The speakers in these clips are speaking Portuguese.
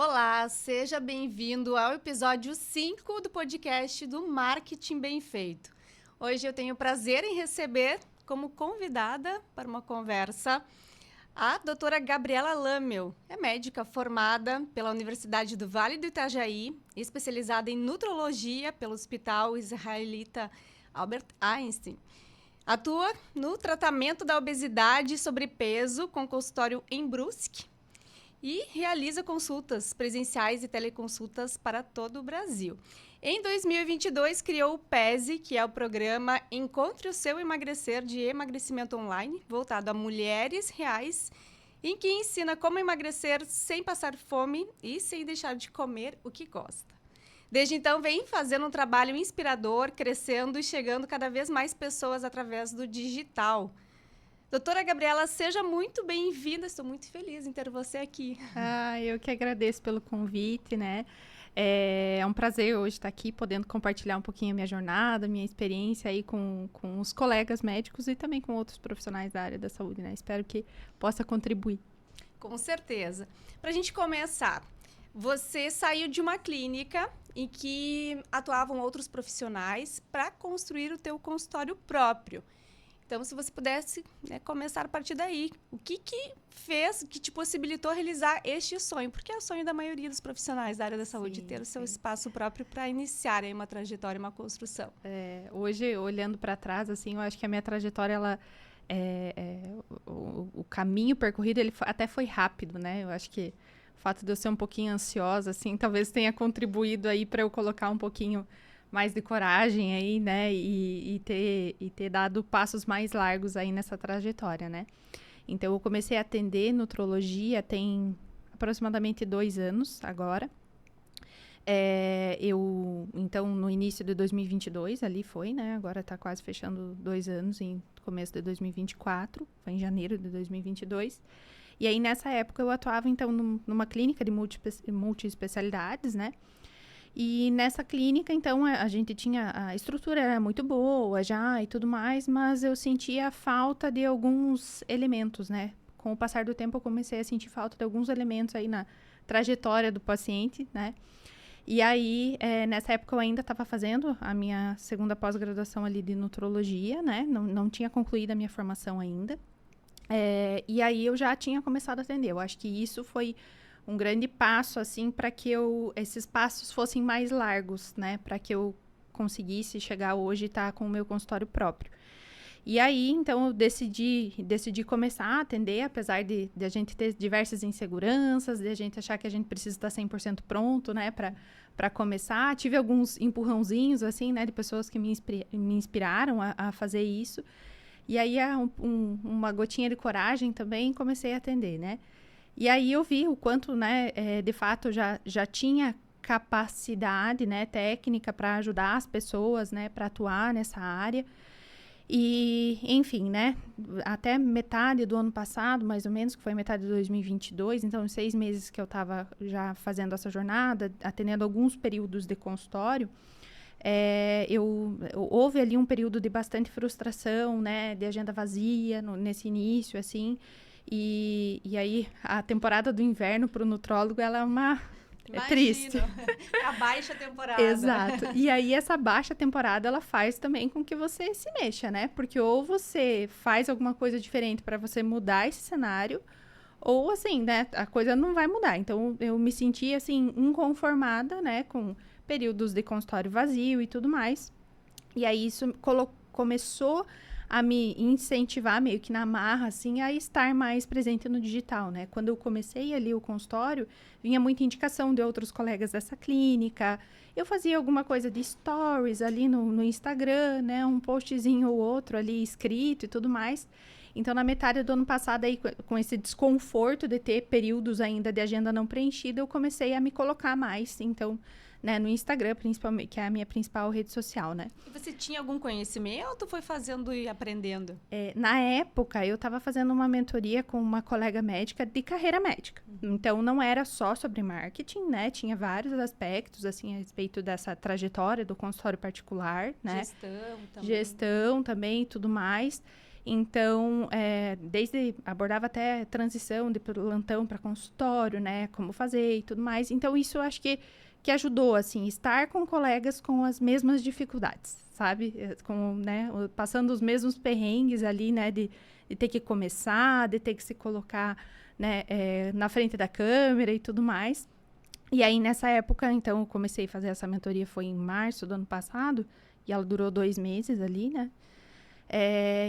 Olá, seja bem-vindo ao episódio 5 do podcast do Marketing Bem Feito. Hoje eu tenho o prazer em receber como convidada para uma conversa a doutora Gabriela Lamel. É médica formada pela Universidade do Vale do Itajaí, especializada em nutrologia pelo Hospital Israelita Albert Einstein. Atua no tratamento da obesidade e sobrepeso com consultório em Brusque e realiza consultas presenciais e teleconsultas para todo o Brasil. Em 2022, criou o PESE, que é o programa Encontre o Seu Emagrecer de emagrecimento online, voltado a mulheres reais, em que ensina como emagrecer sem passar fome e sem deixar de comer o que gosta. Desde então, vem fazendo um trabalho inspirador, crescendo e chegando cada vez mais pessoas através do digital. Doutora Gabriela, seja muito bem-vinda. Estou muito feliz em ter você aqui. Eu que agradeço pelo convite, né? É um prazer hoje estar aqui, podendo compartilhar um pouquinho a minha jornada, minha experiência aí com os colegas médicos e também com outros profissionais da área da saúde, né? Espero que possa contribuir. Com certeza. Para a gente começar, você saiu de uma clínica em que atuavam outros profissionais para construir o teu consultório próprio. Então, se você pudesse começar a partir daí, o que fez, que te possibilitou realizar este sonho? Porque é o sonho da maioria dos profissionais da área da saúde, ter o seu espaço próprio para iniciar aí uma trajetória, uma construção. Hoje, olhando para trás, assim, eu acho que a minha trajetória, o caminho percorrido, ele até foi rápido, né? Eu acho que o fato de eu ser um pouquinho ansiosa, assim, talvez tenha contribuído aí para eu colocar um pouquinho mais de coragem aí, né, e ter dado passos mais largos aí nessa trajetória, né. Então, eu comecei a atender nutrologia tem aproximadamente 2 anos agora. Então, no início de 2022, ali foi, né, agora está quase fechando 2 anos, em começo de 2024, foi em janeiro de 2022. E aí, nessa época, eu atuava, então, numa clínica de multi-especialidades, né. E nessa clínica, então, a gente tinha... A estrutura era muito boa já e tudo mais, mas eu sentia a falta de alguns elementos, né? Com o passar do tempo, eu comecei a sentir falta de alguns elementos aí na trajetória do paciente, né? E aí, nessa época, eu ainda estava fazendo a minha segunda pós-graduação ali de nutrologia, né? Não tinha concluído a minha formação ainda. E aí, eu já tinha começado a atender. Eu acho que isso foi um grande passo, assim, para que esses passos fossem mais largos, né? Para que eu conseguisse chegar hoje e estar com o meu consultório próprio. E aí, então, eu decidi começar a atender, apesar de a gente ter diversas inseguranças, de a gente achar que a gente precisa estar 100% pronto, né? Para começar. Tive alguns empurrãozinhos, assim, né? De pessoas que me inspiraram a fazer isso. E aí, uma gotinha de coragem também, comecei a atender, né? E aí eu vi o quanto, né, de fato, já tinha capacidade, né, técnica para ajudar as pessoas, né, para atuar nessa área. E, enfim, né, até metade do ano passado, mais ou menos, que foi metade de 2022, então 6 meses que eu estava já fazendo essa jornada, atendendo alguns períodos de consultório, houve ali um período de bastante frustração, né, de agenda vazia nesse início, assim. E aí, a temporada do inverno para o nutrólogo, ela é triste. É a baixa temporada. Exato. E aí, essa baixa temporada, ela faz também com que você se mexa, né? Porque ou você faz alguma coisa diferente para você mudar esse cenário, ou assim, né? A coisa não vai mudar. Então, eu me senti, assim, inconformada, né? Com períodos de consultório vazio e tudo mais. E aí, isso começou a me incentivar meio que na marra, assim, a estar mais presente no digital, né? Quando eu comecei ali o consultório, vinha muita indicação de outros colegas dessa clínica. Eu fazia alguma coisa de stories ali no Instagram, né? Um postzinho ou outro ali escrito e tudo mais. Então, na metade do ano passado, aí, com esse desconforto de ter períodos ainda de agenda não preenchida, eu comecei a me colocar mais. Então, né, no Instagram, principalmente, que é a minha principal rede social, né? E você tinha algum conhecimento ou foi fazendo e aprendendo? Na época, eu estava fazendo uma mentoria com uma colega médica de carreira médica. Então, não era só sobre marketing, né? Tinha vários aspectos, assim, a respeito dessa trajetória do consultório particular, né? Gestão também. Gestão também e tudo mais. Então, desde abordava até transição de plantão para consultório, né? Como fazer e tudo mais. Então, isso eu acho que ajudou, assim, estar com colegas com as mesmas dificuldades, sabe? Né, passando os mesmos perrengues ali, né? De ter que começar, de ter que se colocar, né, na frente da câmera e tudo mais. E aí, nessa época, então, eu comecei a fazer essa mentoria, foi em março do ano passado, e ela durou 2 meses ali, né?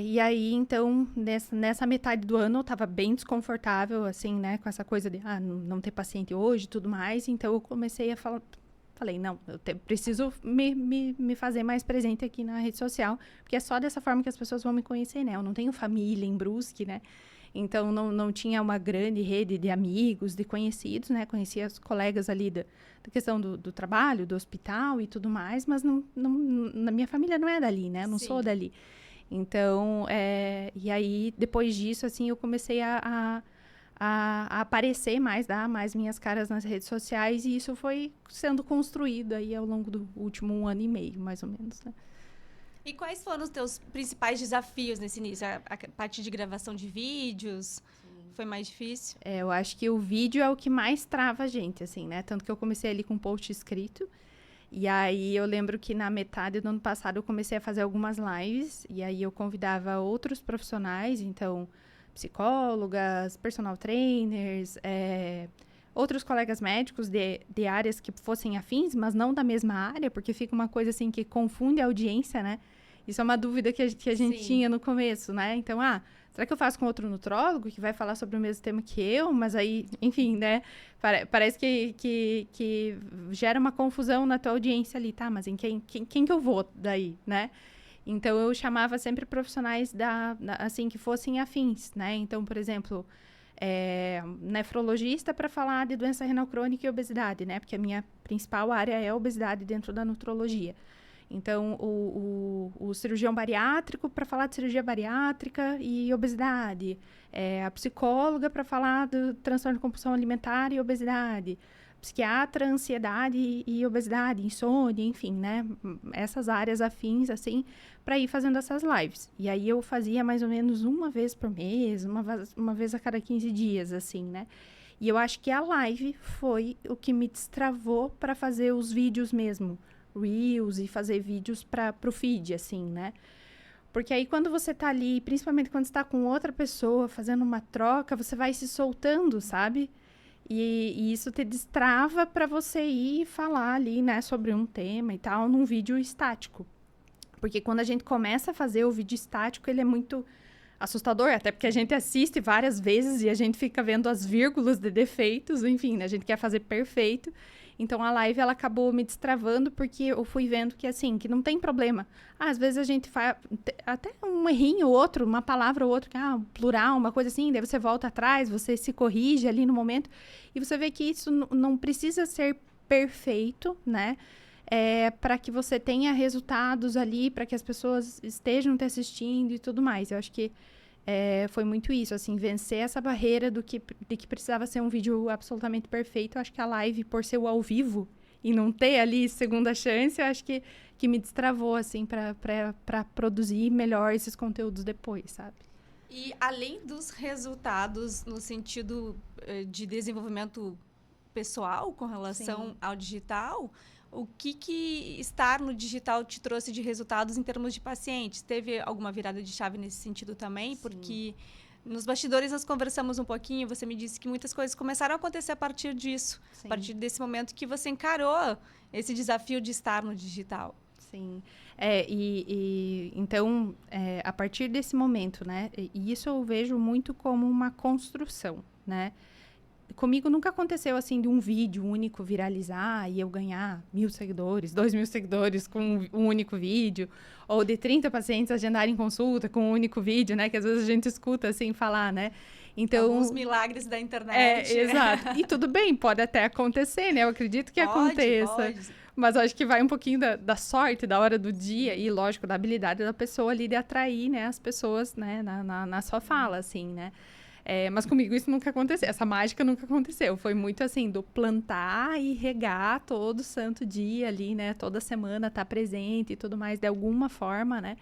E aí, então, nessa metade do ano, eu tava bem desconfortável, assim, né? Com essa coisa de, não ter paciente hoje e tudo mais. Então, eu comecei a falei, não, eu preciso me fazer mais presente aqui na rede social, porque é só dessa forma que as pessoas vão me conhecer, né? Eu não tenho família em Brusque, né? Então, não tinha uma grande rede de amigos, de conhecidos, né? Conhecia os colegas ali da questão do trabalho, do hospital e tudo mais, mas na minha família não é dali, né? Eu não sou dali. Então, e aí, depois disso, assim, eu comecei a aparecer mais, dar mais minhas caras nas redes sociais, e isso foi sendo construído aí ao longo do último 1 ano e meio, mais ou menos, né? E quais foram os teus principais desafios nesse início? A parte de gravação de vídeos foi mais difícil? Eu acho que o vídeo é o que mais trava a gente, assim, né? Tanto que eu comecei ali com um post escrito. E aí, eu lembro que na metade do ano passado eu comecei a fazer algumas lives. E aí, eu convidava outros profissionais, então, psicólogas, personal trainers, outros colegas médicos de áreas que fossem afins, mas não da mesma área, porque fica uma coisa assim que confunde a audiência, né? Isso é uma dúvida que a gente tinha no começo, né? Então, será que eu faço com outro nutrólogo que vai falar sobre o mesmo tema que eu? Mas aí, enfim, né? Parece que gera uma confusão na tua audiência ali, tá? Mas em quem que eu vou daí, né? Então, eu chamava sempre profissionais assim, que fossem afins, né? Então, por exemplo, nefrologista para falar de doença renal crônica e obesidade, né? Porque a minha principal área é a obesidade dentro da nutrologia. Então, o cirurgião bariátrico para falar de cirurgia bariátrica e obesidade. A psicóloga para falar do transtorno de compulsão alimentar e obesidade. Psiquiatra, ansiedade e obesidade, insônia, enfim, né? Essas áreas afins, assim, para ir fazendo essas lives. E aí, eu fazia mais ou menos uma vez por mês, uma vez a cada 15 dias, assim, né? E eu acho que a live foi o que me destravou para fazer os vídeos mesmo. Reels e fazer vídeos pro feed, assim, né? Porque aí, quando você tá ali, principalmente quando você tá com outra pessoa, fazendo uma troca, você vai se soltando, sabe? E isso te destrava para você ir falar ali, né, sobre um tema e tal, num vídeo estático. Porque quando a gente começa a fazer o vídeo estático, ele é muito assustador, até porque a gente assiste várias vezes e a gente fica vendo as vírgulas de defeitos, enfim, né? A gente quer fazer perfeito. Então, a live, ela acabou me destravando, porque eu fui vendo que, assim, que não tem problema. Às vezes a gente faz até um errinho ou outro, uma palavra ou outra, um plural, uma coisa assim, daí você volta atrás, você se corrige ali no momento, e você vê que isso não precisa ser perfeito, né? Para que você tenha resultados ali, para que as pessoas estejam te assistindo e tudo mais. Eu acho que foi muito isso, assim, vencer essa barreira de que precisava ser um vídeo absolutamente perfeito. Eu acho que a live, por ser o ao vivo e não ter ali segunda chance, eu acho que me destravou, assim, para produzir melhor esses conteúdos depois, sabe? E além dos resultados no sentido de desenvolvimento pessoal com relação ao digital, o que estar no digital te trouxe de resultados em termos de pacientes? Teve alguma virada de chave nesse sentido também? Sim. Porque nos bastidores nós conversamos um pouquinho, você me disse que muitas coisas começaram a acontecer a partir disso. Sim. A partir desse momento que você encarou esse desafio de estar no digital. Sim. Então, a partir desse momento, né? E isso eu vejo muito como uma construção, né? Comigo nunca aconteceu, assim, de um vídeo único viralizar e eu ganhar 1.000 seguidores, 2.000 seguidores com um único vídeo, ou de 30 pacientes agendarem consulta com um único vídeo, né? Que às vezes a gente escuta, assim, falar, né? Então, alguns milagres da internet. Exato. E tudo bem, pode até acontecer, né? Eu acredito que aconteça. Pode. Mas eu acho que vai um pouquinho da sorte, da hora do dia e, lógico, da habilidade da pessoa ali de atrair, né, as pessoas, né, na sua fala, assim, né? Mas comigo isso nunca aconteceu, essa mágica nunca aconteceu. Foi muito assim, do plantar e regar todo santo dia ali, né? Toda semana estar presente e tudo mais, de alguma forma, né?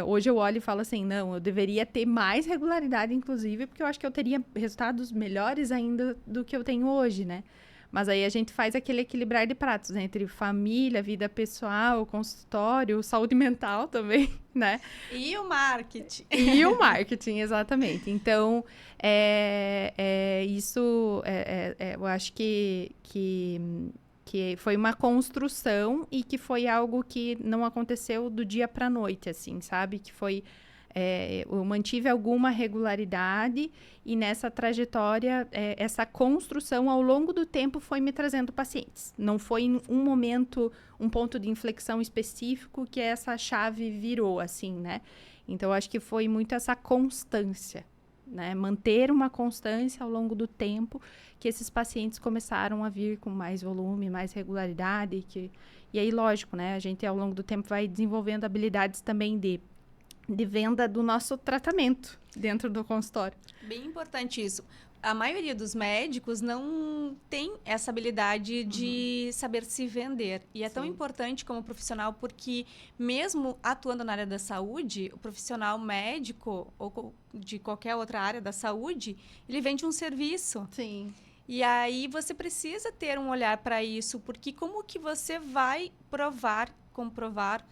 Hoje eu olho e falo assim, não, eu deveria ter mais regularidade, inclusive, porque eu acho que eu teria resultados melhores ainda do que eu tenho hoje, né? Mas aí a gente faz aquele equilibrar de pratos, né? Entre família, vida pessoal, consultório, saúde mental também, né? E o marketing. E o marketing, exatamente. Então, eu acho que foi uma construção e que foi algo que não aconteceu do dia para a noite, assim, sabe? Que foi... eu mantive alguma regularidade e nessa trajetória, essa construção ao longo do tempo foi me trazendo pacientes. Não foi em um momento, um ponto de inflexão específico que essa chave virou, assim, né? Então, acho que foi muito essa constância, né? Manter uma constância ao longo do tempo que esses pacientes começaram a vir com mais volume, mais regularidade. E aí, lógico, né? A gente, ao longo do tempo, vai desenvolvendo habilidades também de venda do nosso tratamento dentro do consultório. Bem importante isso. A maioria dos médicos não tem essa habilidade de saber se vender. E é tão importante como profissional porque, mesmo atuando na área da saúde, o profissional médico ou de qualquer outra área da saúde, ele vende um serviço. Sim. E aí você precisa ter um olhar para isso, porque como que você vai comprovar,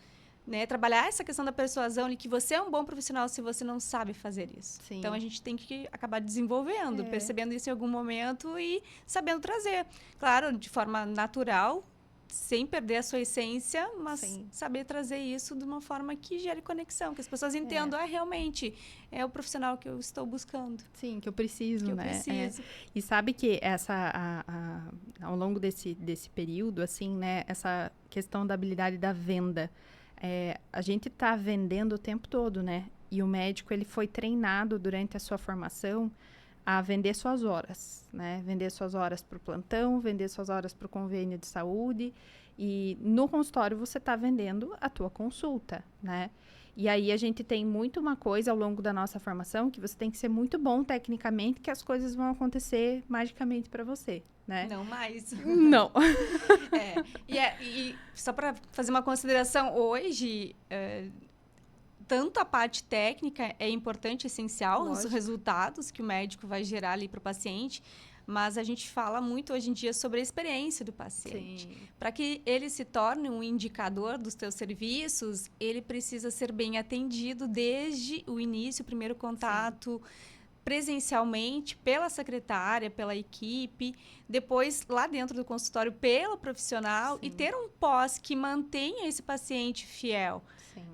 né, trabalhar essa questão da persuasão e que você é um bom profissional se você não sabe fazer isso. Sim. Então, a gente tem que acabar desenvolvendo, percebendo isso em algum momento e sabendo trazer. Claro, de forma natural, sem perder a sua essência, mas saber trazer isso de uma forma que gere conexão, que as pessoas entendam, realmente, é o profissional que eu estou buscando. Sim, que eu preciso, que eu né? preciso. E sabe que ao longo desse período, assim, né, essa questão da habilidade da venda, a gente está vendendo o tempo todo, né? E o médico, ele foi treinado durante a sua formação a vender suas horas, né? Vender suas horas para o plantão, vender suas horas para o convênio de saúde. E no consultório você está vendendo a tua consulta, né? E aí a gente tem muito uma coisa ao longo da nossa formação que você tem que ser muito bom tecnicamente que as coisas vão acontecer magicamente para você, né? Não mais. Não. E só para fazer uma consideração, hoje, tanto a parte técnica é importante, essencial, os resultados que o médico vai gerar ali para o paciente, mas a gente fala muito hoje em dia sobre a experiência do paciente. Para que ele se torne um indicador dos teus serviços, ele precisa ser bem atendido desde o início, o primeiro contato, presencialmente, pela secretária, pela equipe, depois lá dentro do consultório pelo profissional e ter um pós que mantenha esse paciente fiel,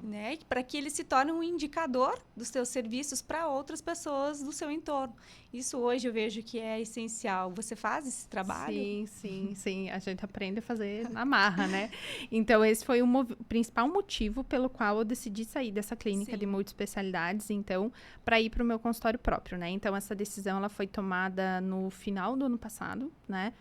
né? Para que ele se torne um indicador dos teus serviços para outras pessoas do seu entorno. Isso hoje eu vejo que é essencial. Você faz esse trabalho? Sim. A gente aprende a fazer na marra, né? Então, esse foi o principal motivo pelo qual eu decidi sair dessa clínica de multiespecialidades, então, para ir para o meu consultório próprio, né? Então, essa decisão, ela foi tomada no final do ano passado, né?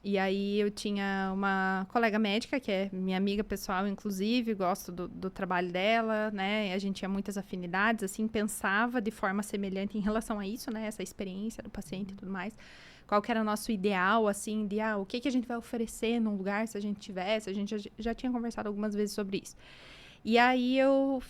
E aí, eu tinha uma colega médica, que é minha amiga pessoal, inclusive, gosto do trabalho dela, né? E a gente tinha muitas afinidades, assim, pensava de forma semelhante em relação a isso, né? Essa experiência do paciente e tudo mais. Qual que era o nosso ideal, assim, de, o que a gente vai oferecer num lugar se a gente tivesse? A gente já tinha conversado algumas vezes sobre isso. E aí, eu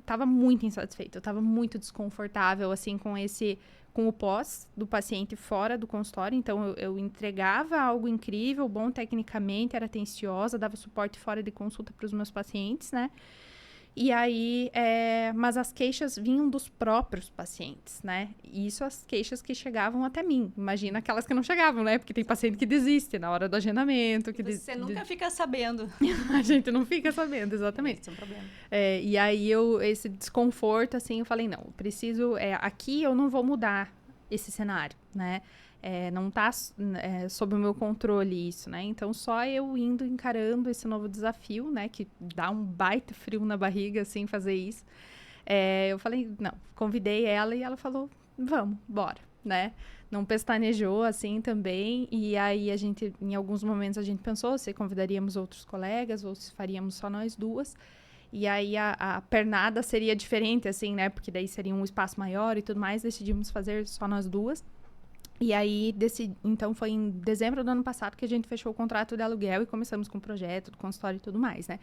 tava muito insatisfeita, eu tava muito desconfortável, assim, com o pós do paciente fora do consultório. Então, eu entregava algo incrível, bom tecnicamente, era atenciosa, dava suporte fora de consulta para os meus pacientes, né? E aí, mas as queixas vinham dos próprios pacientes, né? E isso as queixas que chegavam até mim. Imagina aquelas que não chegavam, né? Porque tem paciente que desiste na hora do agendamento. Você nunca fica sabendo. A gente não fica sabendo, exatamente. Esse é um problema. E aí, esse desconforto, assim, eu falei, não, eu preciso... aqui eu não vou mudar esse cenário, né? Não está sob o meu controle isso, né? Então, só eu indo encarando esse novo desafio, né? Que dá um baita frio na barriga, assim, fazer isso. Eu falei, não, convidei ela e ela falou, vamos, bora, né? Não pestanejou, assim, também. E aí, em alguns momentos, a gente pensou se convidaríamos outros colegas ou se faríamos só nós duas. E aí, a pernada seria diferente, assim, né? Porque daí seria um espaço maior e tudo mais. Decidimos fazer só nós duas. E aí, então, foi em dezembro do ano passado que a gente fechou o contrato de aluguel e começamos com o projeto do consultório e tudo mais, né?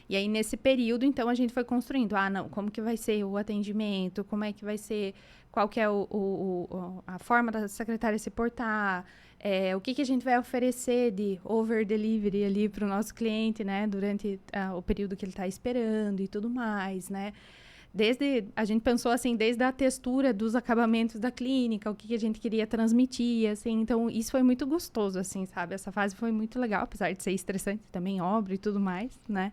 E aí, nesse período, então, a gente foi construindo. Não, como que vai ser o atendimento? Como é que vai ser... Qual que é a forma da secretária se portar? O que a gente vai oferecer de over-delivery ali para o nosso cliente, né? Durante o período que ele está esperando e tudo mais, né? A gente pensou, assim, desde a textura dos acabamentos da clínica, o que a gente queria transmitir, assim. Então, isso foi muito gostoso, assim, sabe? Essa fase foi muito legal, apesar de ser estressante também, obra e tudo mais, né?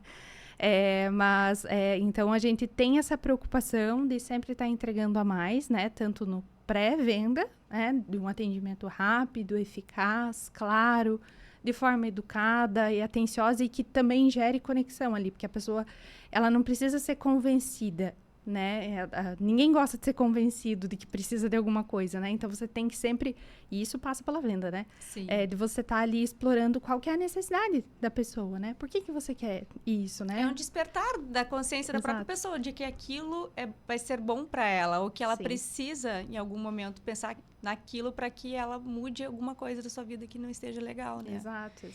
Então, a gente tem essa preocupação de sempre estar entregando a mais, né? Tanto no pré-venda, né? De um atendimento rápido, eficaz, claro, de forma educada e atenciosa e que também gere conexão ali, porque a pessoa, ela não precisa ser convencida, né? Ninguém gosta de ser convencido de que precisa de alguma coisa, né? Então, você tem que sempre... E isso passa pela venda, né? Sim. De você estar ali explorando qual que é a necessidade da pessoa, né? Por que você quer isso, né? É um despertar da consciência da própria pessoa, de que aquilo vai ser bom para ela, ou que ela precisa, em algum momento, pensar naquilo para que ela mude alguma coisa da sua vida que não esteja legal, né? Exato.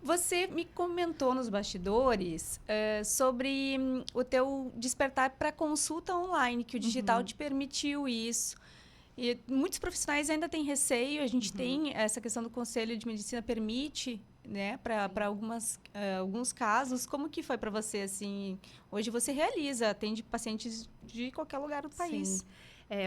Você me comentou nos bastidores sobre o teu despertar para consulta online, que o digital te permitiu isso. E muitos profissionais ainda têm receio, a gente tem essa questão do Conselho de Medicina permite, né, para alguns casos. Como que foi para você, assim? Hoje você atende pacientes de qualquer lugar do país.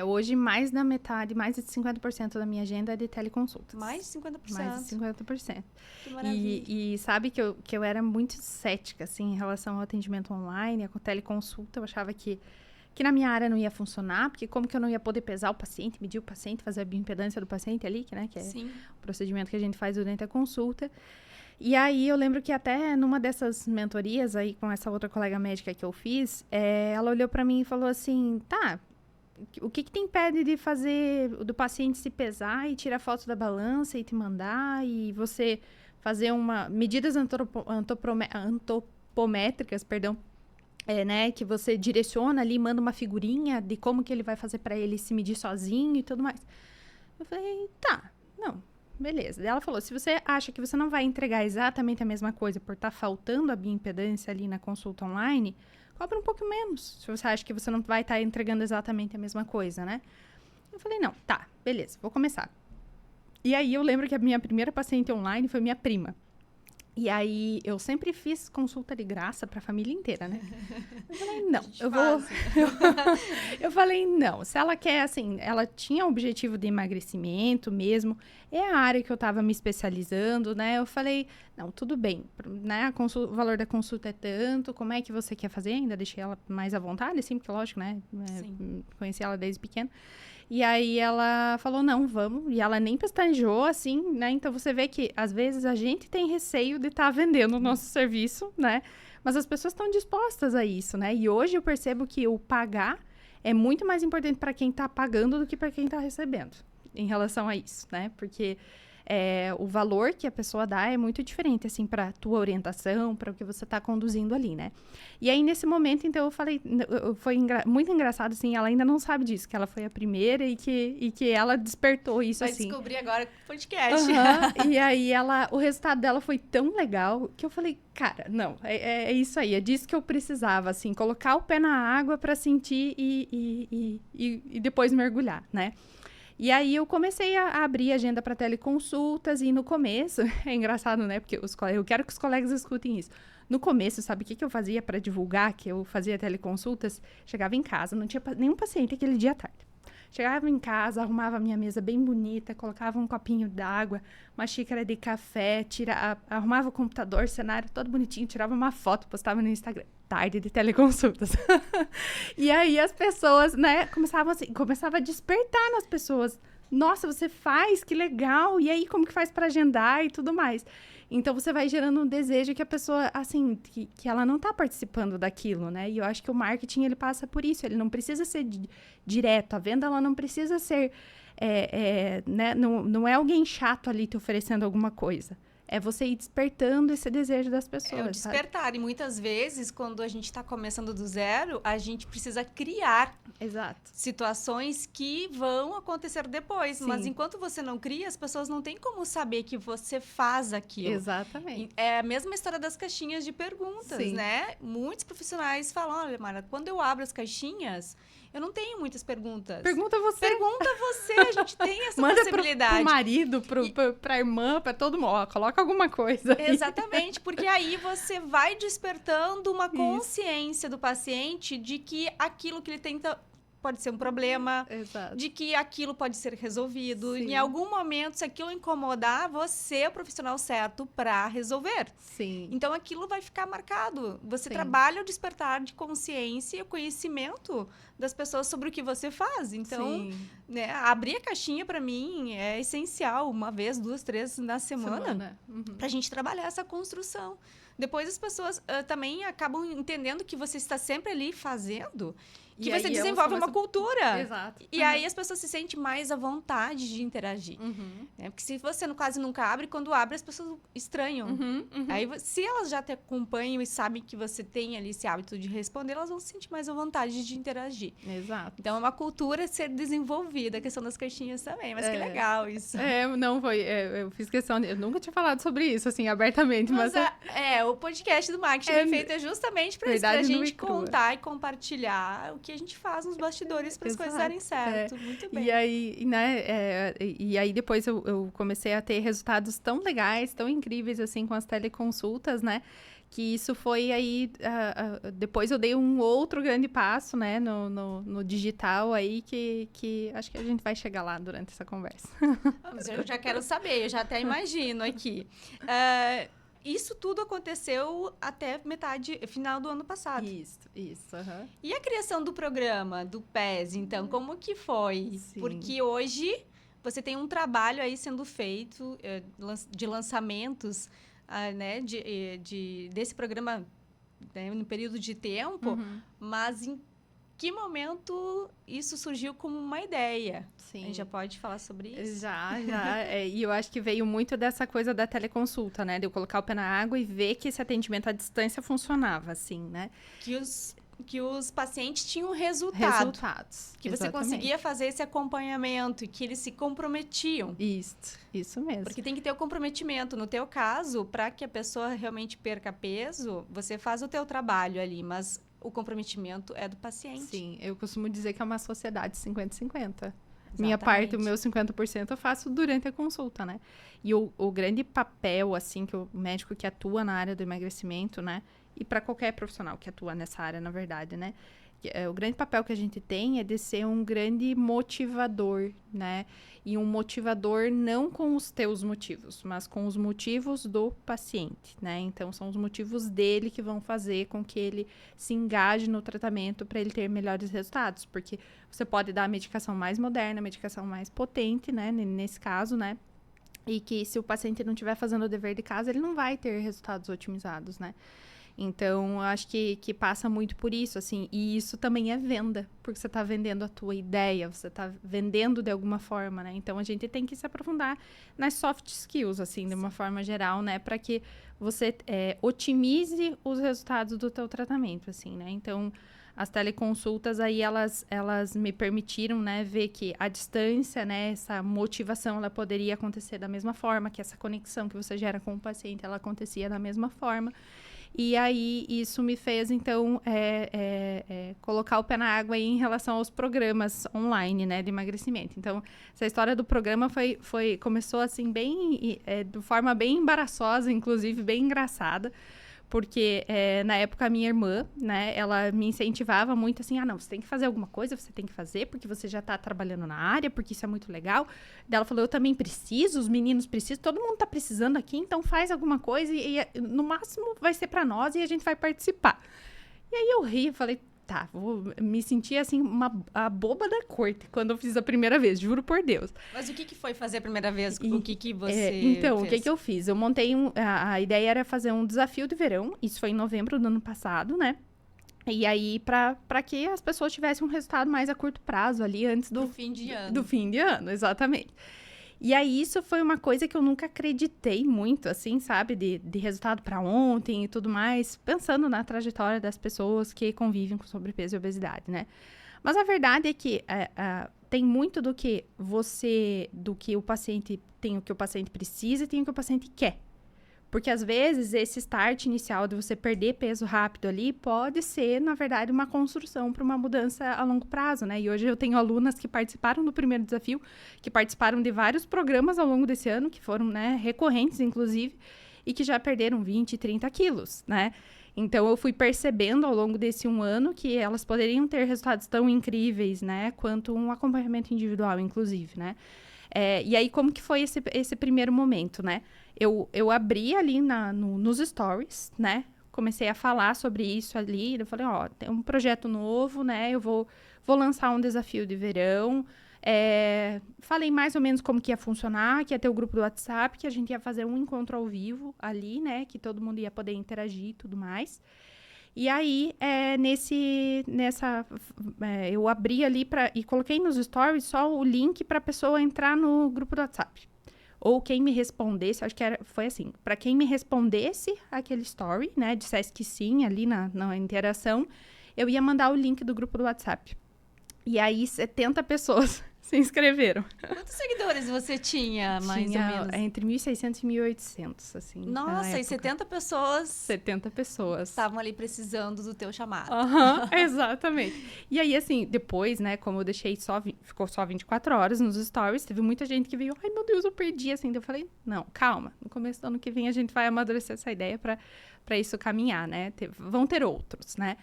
Hoje, mais da metade, mais de 50% da minha agenda é de teleconsultas. Mais de 50%? Mais de 50%. Que maravilha. E sabe que eu era muito cética, assim, em relação ao atendimento online, a teleconsulta. Eu achava que na minha área não ia funcionar, porque como que eu não ia poder pesar o paciente, medir o paciente, fazer a bioimpedância do paciente ali, né, que é o procedimento que a gente faz durante a consulta. E aí, eu lembro que até numa dessas mentorias aí, com essa outra colega médica que eu fiz, ela olhou pra mim e falou assim, o que te impede de fazer do paciente se pesar e tirar foto da balança e te mandar e você fazer medidas antropométricas, né, que você direciona ali, manda uma figurinha de como que ele vai fazer para ele se medir sozinho e tudo mais. Eu falei, não, beleza. Ela falou, se você acha que você não vai entregar exatamente a mesma coisa por estar faltando a bioimpedância ali na consulta online, cobra um pouco menos, se você acha que você não vai estar entregando exatamente a mesma coisa, né? Eu falei, não, beleza, vou começar. E aí, eu lembro que a minha primeira paciente online foi minha prima. E aí, eu sempre fiz consulta de graça pra família inteira, né? Eu falei, não, eu falei, não. Se ela quer, assim, ela tinha o objetivo de emagrecimento mesmo, é a área que eu tava me especializando, né? Eu falei, não, tudo bem, né? O valor da consulta é tanto, como é que você quer fazer? Ainda deixei ela mais à vontade, assim, porque lógico, né? Conheci ela desde pequena. E aí ela falou, não, vamos. E ela nem pestanejou, assim, né? Então, você vê que, às vezes, a gente tem receio de estar vendendo o nosso serviço, né? Mas as pessoas estão dispostas a isso, né? E hoje eu percebo que o pagar é muito mais importante para quem está pagando do que para quem está recebendo em relação a isso, né? Porque o valor que a pessoa dá é muito diferente, assim, para a tua orientação, para o que você está conduzindo ali, né? E aí, nesse momento, então, eu falei... Foi muito engraçado, assim, ela ainda não sabe disso, que ela foi a primeira e que ela despertou isso, vai assim. Vai descobrir agora com o podcast. E aí, o resultado dela foi tão legal que eu falei, cara, não, é isso aí, é disso que eu precisava, assim, colocar o pé na água para sentir e depois mergulhar, né? E aí, eu comecei a abrir agenda para teleconsultas e no começo... É engraçado, né? Porque eu quero que os colegas escutem isso. No começo, sabe o que eu fazia para divulgar que eu fazia teleconsultas? Chegava em casa, não tinha nenhum paciente aquele dia à tarde. Chegava em casa, arrumava a minha mesa bem bonita, colocava um copinho d'água, uma xícara de café, arrumava o computador, cenário todo bonitinho, tirava uma foto, postava no Instagram. Tarde de teleconsultas. E aí as pessoas, né, começava a despertar nas pessoas. Nossa, você faz, que legal. E aí, como que faz para agendar e tudo mais? Então, você vai gerando um desejo que a pessoa, assim, que ela não está participando daquilo, né? E eu acho que o marketing, ele passa por isso. Ele não precisa ser direto. A venda, ela não precisa ser, né? Não é alguém chato ali te oferecendo alguma coisa. é você ir despertando esse desejo das pessoas. É o despertar. E muitas vezes, quando a gente está começando do zero, a gente precisa criar situações que vão acontecer depois. Sim. Mas enquanto você não cria, as pessoas não têm como saber que você faz aquilo. Exatamente. É a mesma história das caixinhas de perguntas, né? Muitos profissionais falam, olha, Mara, quando eu abro as caixinhas, eu não tenho muitas perguntas. Pergunta você. A gente tem essa possibilidade. Manda pro marido, pra irmã, pra todo mundo. Ó, coloca alguma coisa aí. Exatamente, porque aí você vai despertando uma consciência do paciente de que aquilo que ele tenta pode ser um problema, de que aquilo pode ser resolvido. Sim. Em algum momento, se aquilo incomodar, você é o profissional certo para resolver. Sim. Então, aquilo vai ficar marcado. Você trabalha o despertar de consciência e o conhecimento das pessoas sobre o que você faz. Então, né, abrir a caixinha, para mim, é essencial. 1 vez, 2, 3 na semana. Para a gente trabalhar essa construção. Depois, as pessoas também acabam entendendo que você está sempre ali fazendo, que você desenvolve uma cultura. Exato. E aí as pessoas se sentem mais à vontade de interagir. Né? Porque se você quase nunca abre, quando abre, as pessoas estranham. Aí, se elas já te acompanham e sabem que você tem ali esse hábito de responder, elas vão se sentir mais à vontade de interagir. Exato. Então, é uma cultura a ser desenvolvida, a questão das caixinhas também. Mas que legal isso. Eu fiz questão, eu nunca tinha falado sobre isso, assim, abertamente. Mas o podcast do Marketing Bem Feito é justamente para isso, pra gente contar e compartilhar o que a gente faz nos bastidores para as coisas darem certo. Muito bem. E aí depois eu comecei a ter resultados tão legais, tão incríveis, assim, com as teleconsultas, né? Que isso foi aí... depois eu dei um outro grande passo, né? No digital aí, que acho que a gente vai chegar lá durante essa conversa. Eu já quero saber, eu já até imagino aqui. Isso tudo aconteceu até final do ano passado. Isso. E a criação do programa, do PES, então, como que foi? Sim. Porque hoje você tem um trabalho aí sendo feito de lançamentos, né, desse programa, né, no período de tempo, mas em que momento isso surgiu como uma ideia? Sim. A gente já pode falar sobre isso? Já. E eu acho que veio muito dessa coisa da teleconsulta, né? De eu colocar o pé na água e ver que esse atendimento à distância funcionava, assim, né? Que os pacientes tinham resultados. Que você exatamente. conseguia fazer esse acompanhamento e que eles se comprometiam. Isso mesmo. Porque tem que ter o comprometimento. No teu caso, para que a pessoa realmente perca peso, você faz o teu trabalho ali, mas o comprometimento é do paciente. Sim, eu costumo dizer que é uma sociedade 50-50. Minha parte, o meu 50% eu faço durante a consulta, né? E o grande papel, assim, que o médico que atua na área do emagrecimento, né? E para qualquer profissional que atua nessa área, na verdade, né? O grande papel que a gente tem é de ser um grande motivador, né? E um motivador não com os teus motivos, mas com os motivos do paciente, né? Então, são os motivos dele que vão fazer com que ele se engaje no tratamento para ele ter melhores resultados. Porque você pode dar a medicação mais moderna, a medicação mais potente, né? Nesse caso, né? E que se o paciente não estiver fazendo o dever de casa, ele não vai ter resultados otimizados, né? Então, eu acho que passa muito por isso, assim. E isso também é venda, porque você está vendendo a tua ideia, você está vendendo de alguma forma, né? Então, a gente tem que se aprofundar nas soft skills, assim, de uma forma geral, né? Para que você otimize os resultados do teu tratamento, assim, né? Então, as teleconsultas aí, elas me permitiram, né, ver que a distância, né, essa motivação, ela poderia acontecer da mesma forma, que essa conexão que você gera com o paciente, ela acontecia da mesma forma. E aí, isso me fez, então, colocar o pé na água aí em relação aos programas online, né, de emagrecimento. Então, essa história do programa começou, assim, de forma bem embaraçosa, inclusive, bem engraçada. Porque, na época, a minha irmã, né, ela me incentivava muito assim, não, você tem que fazer alguma coisa, você tem que fazer, porque você já tá trabalhando na área, porque isso é muito legal. Daí ela falou, eu também preciso, os meninos precisam, todo mundo tá precisando aqui, então faz alguma coisa e no máximo vai ser pra nós e a gente vai participar. E aí eu ri, falei, tá, vou me sentir assim, a boba da corte, quando eu fiz a primeira vez, juro por Deus. Mas o que foi fazer a primeira vez? O que você então, fez? O que eu fiz? Eu montei a ideia era fazer um desafio de verão, isso foi em novembro do ano passado, né? E aí, para que as pessoas tivessem um resultado mais a curto prazo ali, antes do fim de ano. Do fim de ano, exatamente. E aí, isso foi uma coisa que eu nunca acreditei muito, assim, sabe? De resultado para ontem e tudo mais, pensando na trajetória das pessoas que convivem com sobrepeso e obesidade, né? Mas a verdade é que tem muito do que o paciente tem, o que o paciente precisa e tem o que o paciente quer. Porque, às vezes, esse start inicial de você perder peso rápido ali pode ser, na verdade, uma construção para uma mudança a longo prazo, né? E hoje eu tenho alunas que participaram do primeiro desafio, que participaram de vários programas ao longo desse ano, que foram, né, recorrentes, inclusive, e que já perderam 20, 30 quilos, né? Então, eu fui percebendo ao longo desse um ano que elas poderiam ter resultados tão incríveis, né? Quanto um acompanhamento individual, inclusive, né? E aí, como que foi esse primeiro momento, né? Eu abri ali nos stories, né? Comecei a falar sobre isso ali. Eu falei, ó, tem um projeto novo, né? Eu vou lançar um desafio de verão. Falei mais ou menos como que ia funcionar, que ia ter o grupo do WhatsApp, que a gente ia fazer um encontro ao vivo ali, né? Que todo mundo ia poder interagir e tudo mais. E aí, eu abri ali e coloquei nos stories só o link para a pessoa entrar no grupo do WhatsApp. Ou quem me respondesse, acho que foi assim, para quem me respondesse aquele story, né, dissesse que sim ali na interação, eu ia mandar o link do grupo do WhatsApp. E aí, 70 pessoas se inscreveram. Quantos seguidores você tinha, mais ou menos? Entre 1.600 e 1.800, assim. Nossa, e 70 pessoas... 70 pessoas. Estavam ali precisando do teu chamado. Exatamente. E aí, assim, depois, né, como eu deixei ficou só 24 horas nos stories, teve muita gente que veio, ai, meu Deus, eu perdi, assim. Eu falei, não, calma. No começo do ano que vem a gente vai amadurecer essa ideia para isso caminhar, né? Vão ter outros, né?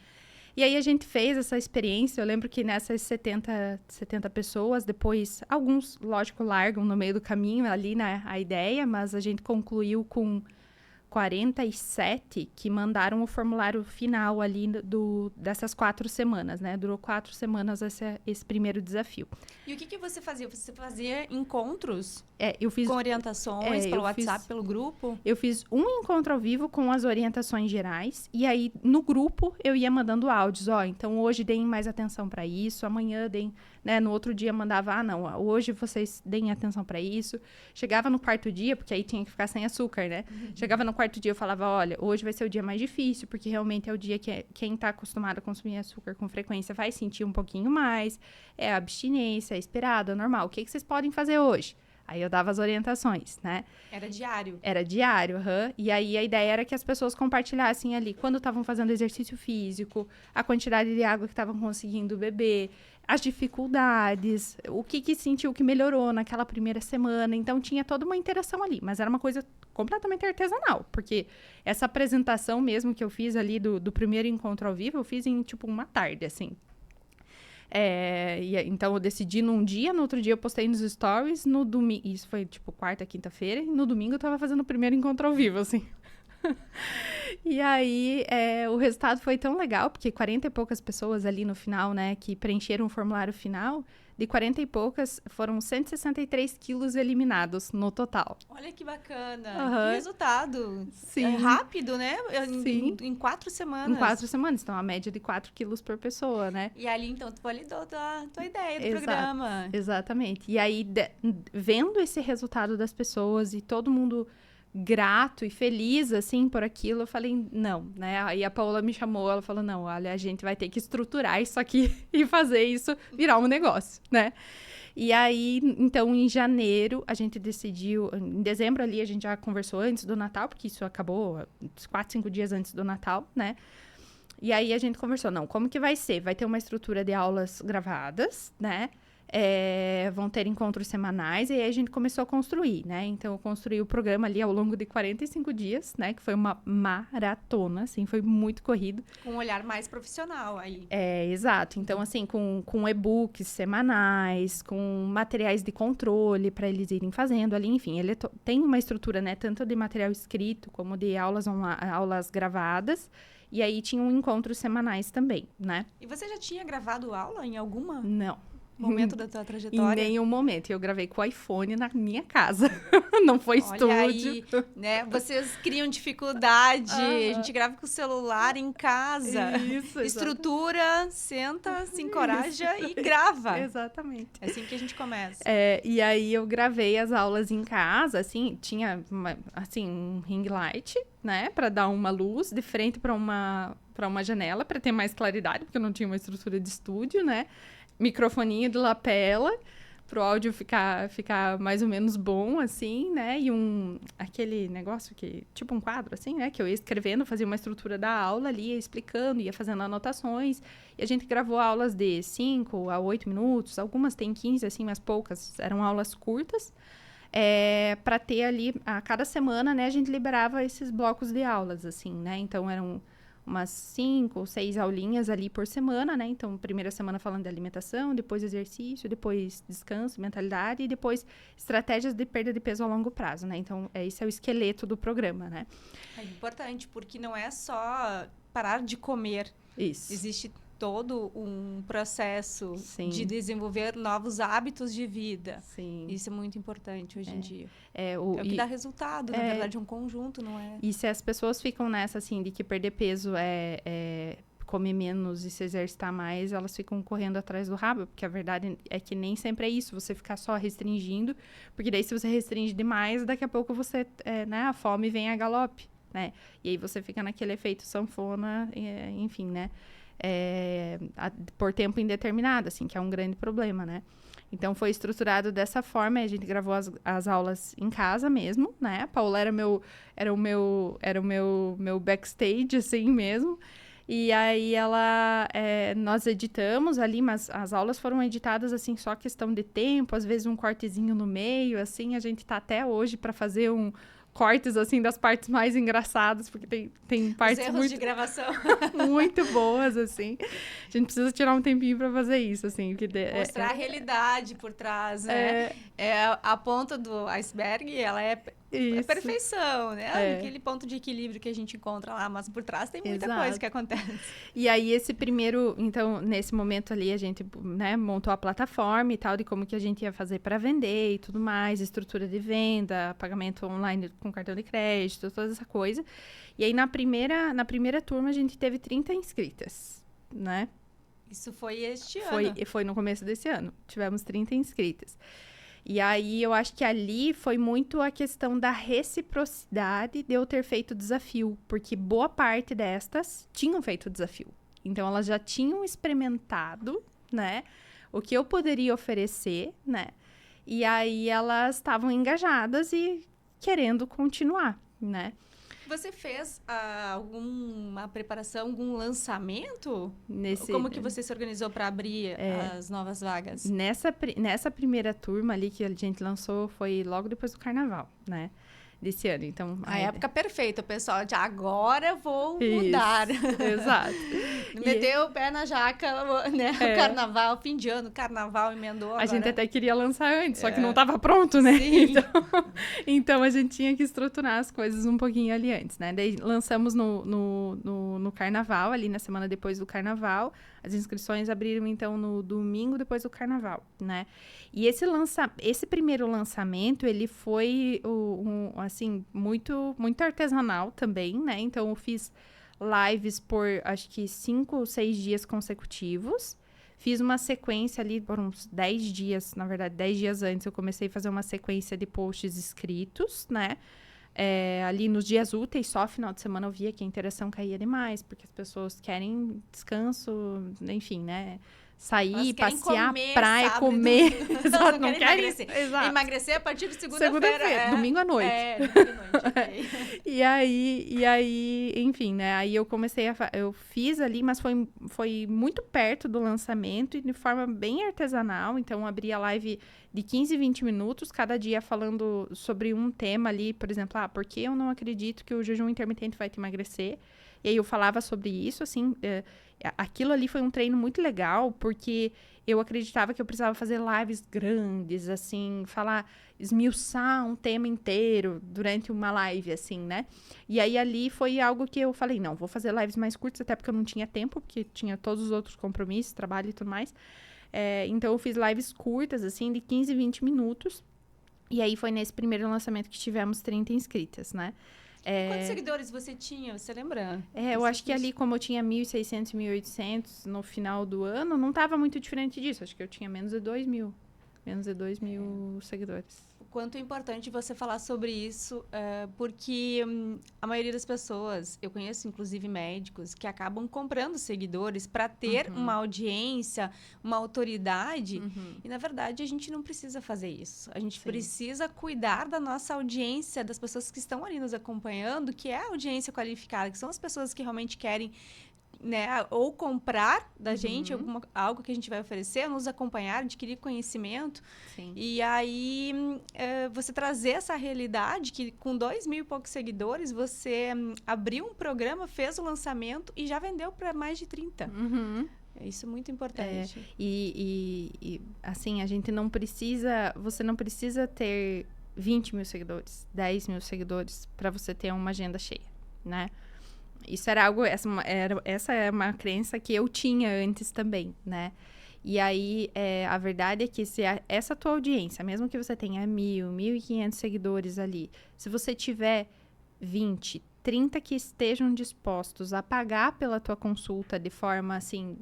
E aí a gente fez essa experiência, eu lembro que nessas 70 pessoas, depois alguns, lógico, largam no meio do caminho ali, né, a ideia, mas a gente concluiu com 47 que mandaram o formulário final ali dessas 4 semanas, né? Durou 4 semanas esse primeiro desafio. E o que você fazia? Você fazia encontros eu fiz, com orientações pelo WhatsApp, pelo grupo? Eu fiz um encontro ao vivo com as orientações gerais e aí no grupo eu ia mandando áudios. Então hoje deem mais atenção para isso, amanhã deem, né? No outro dia mandava, hoje vocês deem atenção para isso. Chegava no quarto dia, porque aí tinha que ficar sem açúcar, né? Chegava no quarto dia eu falava, olha, hoje vai ser o dia mais difícil, porque realmente é o dia que quem está acostumado a consumir açúcar com frequência vai sentir um pouquinho mais, é a abstinência, é esperado, é normal. O que vocês podem fazer hoje? Aí eu dava as orientações, né? Era diário? Era diário, E aí a ideia era que as pessoas compartilhassem ali quando estavam fazendo exercício físico, a quantidade de água que estavam conseguindo beber, as dificuldades, o que sentiu que melhorou naquela primeira semana. Então, tinha toda uma interação ali, mas era uma coisa completamente artesanal, porque essa apresentação mesmo que eu fiz ali do primeiro encontro ao vivo, eu fiz em, tipo, uma tarde, assim. Então, eu decidi num dia, no outro dia eu postei nos stories, no domingo, isso foi, tipo, quarta, quinta-feira, e no domingo eu tava fazendo o primeiro encontro ao vivo, assim. E aí, o resultado foi tão legal, porque 40 e poucas pessoas ali no final, né, que preencheram o formulário final, de 40 e poucas, foram 163 quilos eliminados no total. Olha que bacana, que resultado. Sim. Rápido, né? Sim. Em 4 semanas. Em 4 semanas, então a média de 4 quilos por pessoa, né? E ali, então, tu validou a tua ideia do programa. Exatamente. E aí, vendo esse resultado das pessoas e todo mundo grato e feliz, assim, por aquilo, eu falei, não, né? Aí a Paola me chamou, ela falou, não, olha, a gente vai ter que estruturar isso aqui e fazer isso virar um negócio, né? E aí, então, em janeiro, a gente decidiu, em dezembro ali, a gente já conversou antes do Natal, porque isso acabou 4, 5 dias antes do Natal, né? E aí a gente conversou, não, como que vai ser? Vai ter uma estrutura de aulas gravadas, né? Vão ter encontros semanais, e aí a gente começou a construir, né? Então, eu construí o programa ali ao longo de 45 dias, né? Que foi uma maratona, assim, foi muito corrido. Com um olhar mais profissional aí. Exato. Então, assim, com e-books semanais, com materiais de controle para eles irem fazendo ali, enfim. Ele tem uma estrutura, né? Tanto de material escrito, como de aulas gravadas. E aí, tinham encontros semanais também, né? E você já tinha gravado aula em alguma? Não. momento da tua trajetória? Em nenhum momento. Eu gravei com o iPhone na minha casa. Não foi estúdio. Aí, né? Vocês criam dificuldade. A gente grava com o celular em casa. Isso, estrutura, senta, se encoraja e grava. Exatamente. É assim que a gente começa. E aí eu gravei as aulas em casa, assim, tinha um ring light, né, para dar uma luz de frente para uma janela, para ter mais claridade, porque eu não tinha uma estrutura de estúdio, né? Microfoninho de lapela, pro áudio ficar mais ou menos bom, assim, né? E aquele negócio tipo um quadro, assim, né? Que eu ia escrevendo, fazia uma estrutura da aula ali, ia explicando, ia fazendo anotações. E a gente gravou aulas de 5 a 8 minutos, algumas tem 15, assim, mas poucas. Eram aulas curtas. Para ter ali, a cada semana, né? A gente liberava esses blocos de aulas, assim, né? Então, eram umas 5 ou 6 aulinhas ali por semana, né? Então, primeira semana falando de alimentação, depois exercício, depois descanso, mentalidade e depois estratégias de perda de peso a longo prazo, né? Então, esse é o esqueleto do programa, né? É importante, porque não é só parar de comer. Isso. Existe todo um processo Sim. de desenvolver novos hábitos de vida. Sim. Isso é muito importante hoje em dia. É o que dá resultado, na verdade, é um conjunto, não é? E se as pessoas ficam nessa, assim, de que perder peso é comer menos e se exercitar mais, elas ficam correndo atrás do rabo, porque a verdade é que nem sempre é isso, você ficar só restringindo, porque daí se você restringe demais, daqui a pouco você, né, a fome vem a galope, né? E aí você fica naquele efeito sanfona, enfim, né? Por tempo indeterminado, assim, que é um grande problema, né? Então, foi estruturado dessa forma, a gente gravou as aulas em casa mesmo, né? A Paula era o meu backstage, assim mesmo. E aí, nós editamos ali, mas as aulas foram editadas, assim, só questão de tempo, às vezes um cortezinho no meio, assim, a gente tá até hoje para fazer cortes, assim, das partes mais engraçadas, porque tem partes Os erros de gravação. muito boas, assim. A gente precisa tirar um tempinho pra fazer isso, assim. Mostrar a realidade por trás, né? A ponta do iceberg, ela é perfeição, né? Aquele ponto de equilíbrio que a gente encontra lá, mas por trás tem muita coisa que acontece. E aí, então, nesse momento ali, a gente, né, montou a plataforma e tal, de como que a gente ia fazer para vender e tudo mais, estrutura de venda, pagamento online com cartão de crédito, toda essa coisa. E aí, na primeira turma, a gente teve 30 inscritas, né? Isso foi este ano? Foi no começo desse ano. Tivemos 30 inscritas. E aí, eu acho que ali foi muito a questão da reciprocidade de eu ter feito o desafio. Porque boa parte destas tinham feito o desafio. Então, elas já tinham experimentado, né? O que eu poderia oferecer, né? E aí, elas estavam engajadas e querendo continuar, né? Você fez alguma preparação, algum lançamento? Nesse, Como que você se organizou para abrir as novas vagas? Nessa primeira turma ali que a gente lançou foi logo depois do carnaval, né? Desse ano, então... A época perfeita, o pessoal de agora vou mudar. Exato. Meteu o pé na jaca, né? O carnaval, fim de ano, carnaval emendou agora. A gente até queria lançar antes, só que não estava pronto, né? Sim. Então a gente tinha que estruturar as coisas um pouquinho ali antes, né? Daí lançamos no carnaval, ali na semana depois do carnaval. As inscrições abriram, então, no domingo depois do carnaval, né? E esse primeiro lançamento, ele foi, assim, muito, muito artesanal também, né? Então, eu fiz lives por, acho que 5 ou 6 dias consecutivos. Fiz uma sequência ali por uns 10 dias, na verdade, 10 dias antes, eu comecei a fazer uma sequência de posts escritos, né? Ali nos dias úteis, só final de semana eu via que a interação caía demais, porque as pessoas querem descanso, enfim, né? Sair, passear, praia, comer. Exato, não querem emagrecer. Exato. Emagrecer a partir de segunda-feira. Domingo à noite. Domingo à noite, ok. E aí, enfim, né? Aí eu comecei eu fiz ali, mas foi muito perto do lançamento e de forma bem artesanal. Então, abri a live de 15, 20 minutos, cada dia falando sobre um tema ali, por exemplo, por que eu não acredito que o jejum intermitente vai te emagrecer? E aí eu falava sobre isso, assim, aquilo ali foi um treino muito legal, porque eu acreditava que eu precisava fazer lives grandes, assim, esmiuçar um tema inteiro durante uma live, assim, né? E aí ali foi algo que eu falei, não, vou fazer lives mais curtas, até porque eu não tinha tempo, porque tinha todos os outros compromissos, trabalho e tudo mais. Então, eu fiz lives curtas, assim, de 15, 20 minutos. E aí, foi nesse primeiro lançamento que tivemos 30 inscritas, né? Quantos seguidores você tinha? Você lembra? Eu acho que ali, como eu tinha 1.600, 1.800 no final do ano, não estava muito diferente disso. Acho que eu tinha menos de 2.000. Menos de 2.000 seguidores. O quanto é importante você falar sobre isso, porque a maioria das pessoas, eu conheço inclusive médicos, que acabam comprando seguidores para ter uma audiência, uma autoridade, e na verdade a gente não precisa fazer isso. A gente precisa cuidar da nossa audiência, das pessoas que estão ali nos acompanhando, que é a audiência qualificada, que são as pessoas que realmente querem, né, ou comprar da gente algo que a gente vai oferecer, nos acompanhar, adquirir conhecimento. Sim. E aí você trazer essa realidade que com 2.000 e poucos seguidores você abriu um programa, fez o lançamento e já vendeu para mais de 30. Isso é muito importante. E assim, a gente não precisa, você não precisa ter 20 mil seguidores, 10 mil seguidores para você ter uma agenda cheia, né? Isso era algo, essa é uma crença que eu tinha antes também, né? E aí, a verdade é que se essa tua audiência, mesmo que você tenha 1.000, 1.500 seguidores ali, se você tiver 20, 30 que estejam dispostos a pagar pela tua consulta de forma, assim,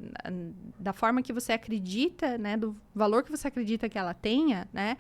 da forma que você acredita, né? Do valor que você acredita que ela tenha, né?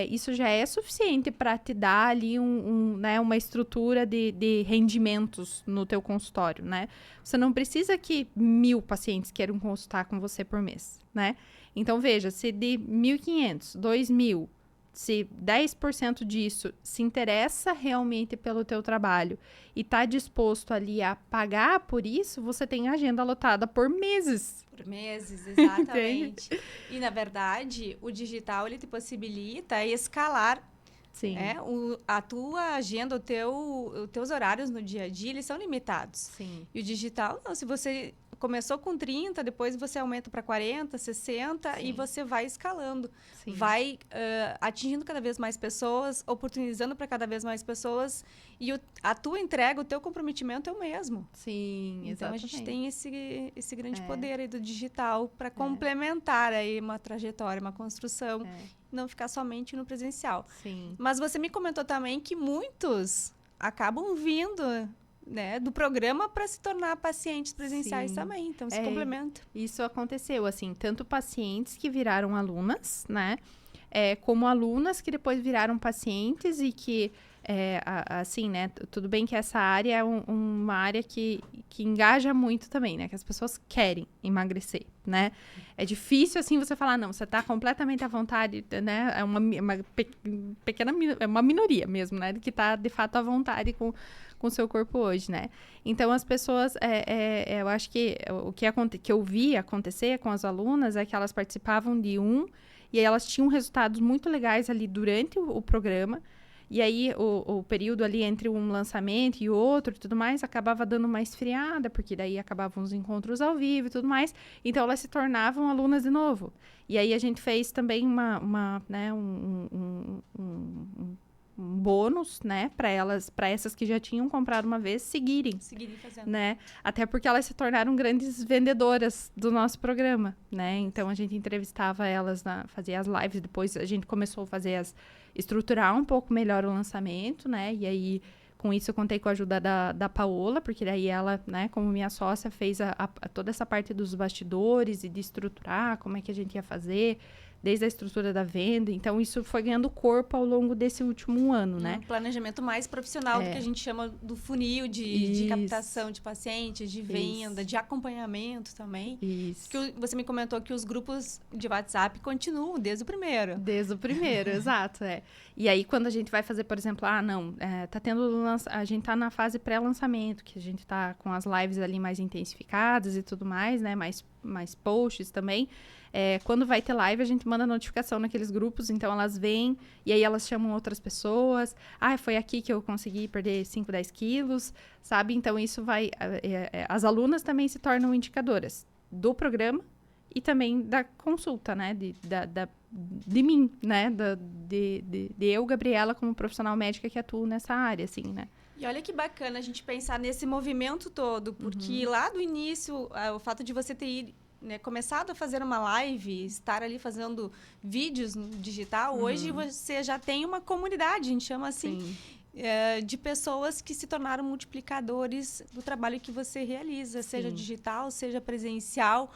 Isso já é suficiente para te dar ali né, uma estrutura de rendimentos no teu consultório, né? Você não precisa que 1.000 pacientes queiram consultar com você por mês, né? Então, veja, se de 1.500, 2.000, se 10% disso se interessa realmente pelo teu trabalho e está disposto ali a pagar por isso, você tem agenda lotada por meses. Por meses, exatamente. E, na verdade, o digital, ele te possibilita escalar. Sim. A tua agenda, os teus horários no dia a dia, eles são limitados. Sim. E o digital, não. Se você começou com 30, depois você aumenta para 40, 60 e você vai escalando. Sim. Vai atingindo cada vez mais pessoas, oportunizando para cada vez mais pessoas. E a tua entrega, o teu comprometimento é o mesmo. Sim, então, exatamente. a gente tem esse grande poder aí do digital para complementar aí uma trajetória, uma construção. Não ficar somente no presencial. Sim. Mas você me comentou também que muitos acabam vindo, né, do programa para se tornar pacientes presenciais também. Então, se complementa. Isso aconteceu, assim, tanto pacientes que viraram alunas, né? Como alunas que depois viraram pacientes e que, assim, né? Tudo bem que essa área é uma área que engaja muito também, né? Que as pessoas querem emagrecer, né? É difícil, assim, você falar, não, você tá completamente à vontade, né? É uma pequena, é uma minoria mesmo, né? Que tá, de fato, à vontade com o seu corpo hoje, né? Então, as pessoas, eu acho que o que eu vi acontecer com as alunas é que elas participavam de e aí elas tinham resultados muito legais ali durante o programa, e aí o período ali entre um lançamento e outro e tudo mais, acabava dando uma esfriada, porque daí acabavam os encontros ao vivo e tudo mais, então elas se tornavam alunas de novo. E aí a gente fez também né, um bônus, né, para essas que já tinham comprado uma vez, seguirem fazendo, né, até porque elas se tornaram grandes vendedoras do nosso programa, né, então a gente entrevistava elas, fazia as lives, depois a gente começou a estruturar um pouco melhor o lançamento, né, e aí com isso eu contei com a ajuda da Paola, porque daí ela, né, como minha sócia, fez toda essa parte dos bastidores e de estruturar como é que a gente ia fazer, desde a estrutura da venda. Então, isso foi ganhando corpo ao longo desse último ano, né? Um planejamento mais profissional do que a gente chama do funil de captação de pacientes, de venda, de acompanhamento também. Isso. Que você me comentou que os grupos de WhatsApp continuam desde o primeiro. Desde o primeiro, exato, E aí, quando a gente vai fazer, por exemplo, a gente tá na fase pré-lançamento, que a gente tá com as lives ali mais intensificadas e tudo mais, né? Mais posts também. Quando vai ter live, a gente manda notificação naqueles grupos, então elas vêm e aí elas chamam outras pessoas. Foi aqui que eu consegui perder 5, 10 quilos, sabe? Então, isso vai... as alunas também se tornam indicadoras do programa e também da consulta, né? De mim, né? De eu, Gabriela, como profissional médica que atuo nessa área, assim, né? E olha que bacana a gente pensar nesse movimento todo, porque lá do início, o fato de você ter né, começado a fazer uma live, estar ali fazendo vídeos no digital, hoje você já tem uma comunidade, a gente chama assim, de pessoas que se tornaram multiplicadores do trabalho que você realiza, seja digital, seja presencial.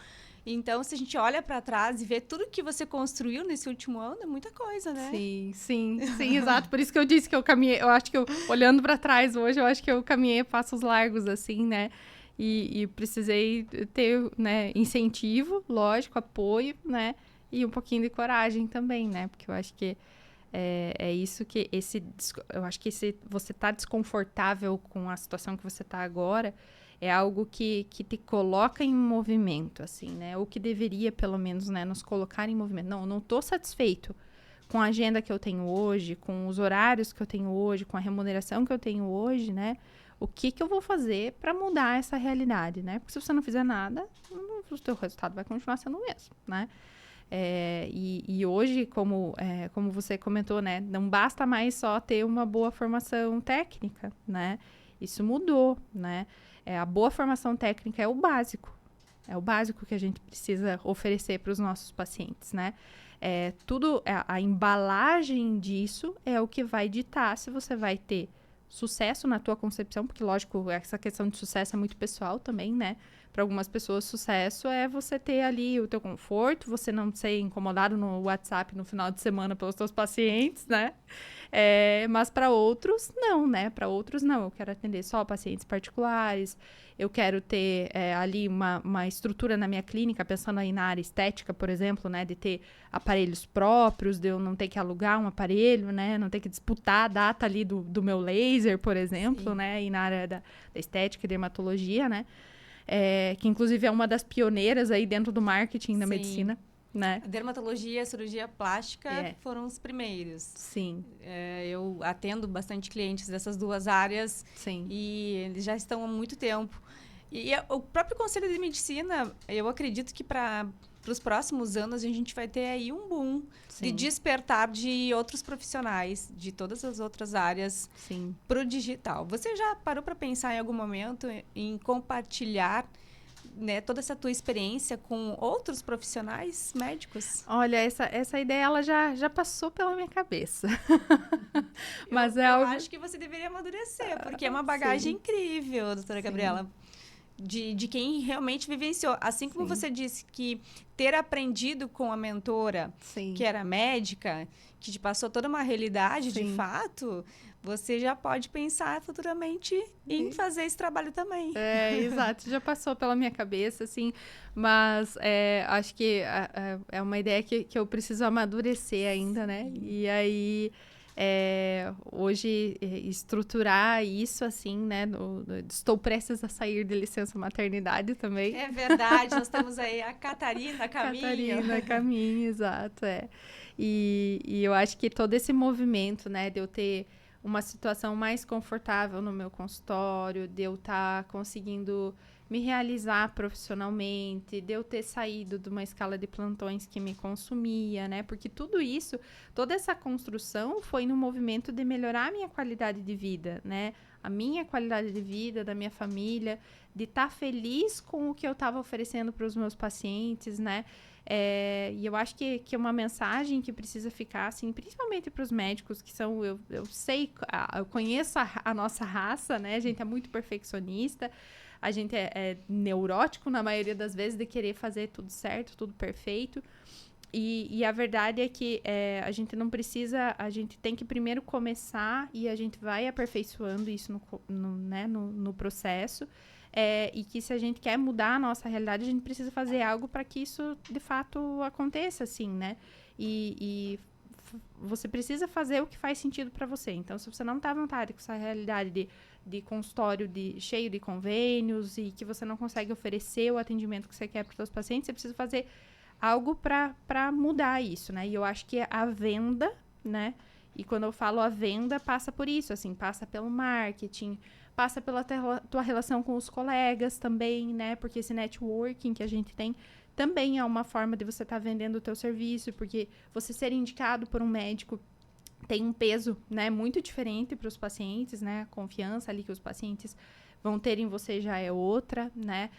Então, se a gente olha para trás e vê tudo que você construiu nesse último ano, é muita coisa, né? Sim, exato. Por isso que eu disse que eu caminhei, eu acho que olhando para trás hoje, eu acho que eu caminhei passos largos, assim, né? E precisei ter, né, incentivo, lógico, apoio, né? E um pouquinho de coragem também, né? Porque eu acho que é isso que eu acho que você tá desconfortável com a situação que você tá agora, é algo que te coloca em movimento, assim, né? Ou que deveria, pelo menos, né, nos colocar em movimento. Não tô satisfeito com a agenda que eu tenho hoje, com os horários que eu tenho hoje, com a remuneração que eu tenho hoje, né? O que eu vou fazer para mudar essa realidade, né? Porque se você não fizer nada, o teu resultado vai continuar sendo o mesmo, né? E hoje, como você comentou, né? Não basta mais só ter uma boa formação técnica, né? Isso mudou, né? A boa formação técnica é o básico. É o básico que a gente precisa oferecer para os nossos pacientes, né? A embalagem disso é o que vai ditar se você vai ter sucesso na tua concepção, porque, lógico, essa questão de sucesso é muito pessoal também, né? Para algumas pessoas, sucesso é você ter ali o teu conforto, você não ser incomodado no WhatsApp no final de semana pelos teus pacientes, né? Mas para outros, não, né? Para outros, não. Eu quero atender só pacientes particulares, eu quero ter ali uma estrutura na minha clínica, pensando aí na área estética, por exemplo, né? De ter aparelhos próprios, de eu não ter que alugar um aparelho, né? Não ter que disputar a data ali do meu laser, por exemplo, né? E na área da estética e dermatologia, né? Que inclusive é uma das pioneiras aí dentro do marketing da medicina, né? A dermatologia e a cirurgia plástica foram os primeiros. Sim. Eu atendo bastante clientes dessas duas áreas. Sim. E eles já estão há muito tempo. E o próprio Conselho de Medicina, eu acredito que para os próximos anos a gente vai ter aí um boom de despertar de outros profissionais de todas as outras áreas para o digital. Você já parou para pensar em algum momento em compartilhar, né, toda essa tua experiência com outros profissionais médicos? Olha, essa ideia ela já passou pela minha cabeça. Mas eu acho que você deveria amadurecer, porque é uma bagagem incrível, doutora Gabriela. De quem realmente vivenciou. Assim como você disse que ter aprendido com a mentora, que era médica, que te passou toda uma realidade de fato, você já pode pensar futuramente em fazer esse trabalho também. Exato. Já passou pela minha cabeça, assim, mas acho que é uma ideia que eu preciso amadurecer ainda, né? E aí... hoje estruturar isso assim, né? Estou prestes a sair de licença maternidade também. É verdade, nós temos aí a Catarina Caminho. Catarina Caminho, exato, E eu acho que todo esse movimento, né, de eu ter uma situação mais confortável no meu consultório, de eu estar conseguindo me realizar profissionalmente, de eu ter saído de uma escala de plantões que me consumia, né? Porque tudo isso, toda essa construção foi no movimento de melhorar a minha qualidade de vida, né? A minha qualidade de vida, da minha família, de estar feliz com o que eu estava oferecendo para os meus pacientes, né? E eu acho que é uma mensagem que precisa ficar, assim, principalmente para os médicos, que são, eu sei, eu conheço a nossa raça, né? A gente é muito perfeccionista, a gente é neurótico na maioria das vezes de querer fazer tudo certo, tudo perfeito. E a verdade é que a gente não precisa, a gente tem que primeiro começar e a gente vai aperfeiçoando isso no processo. E que se a gente quer mudar a nossa realidade, a gente precisa fazer algo para que isso de fato aconteça, assim, né? E você precisa fazer o que faz sentido para você. Então, se você não está à vontade com essa realidade de consultório cheio de convênios e que você não consegue oferecer o atendimento que você quer para os seus pacientes, você precisa fazer algo para mudar isso, né? E eu acho que a venda, né? E quando eu falo a venda, passa por isso, assim, passa pelo marketing, passa pela tua relação com os colegas também, né? Porque esse networking que a gente tem também é uma forma de você estar vendendo o teu serviço, porque você ser indicado por um médico tem um peso, né, muito diferente para os pacientes, né? A confiança ali que os pacientes vão ter em você já é outra, né?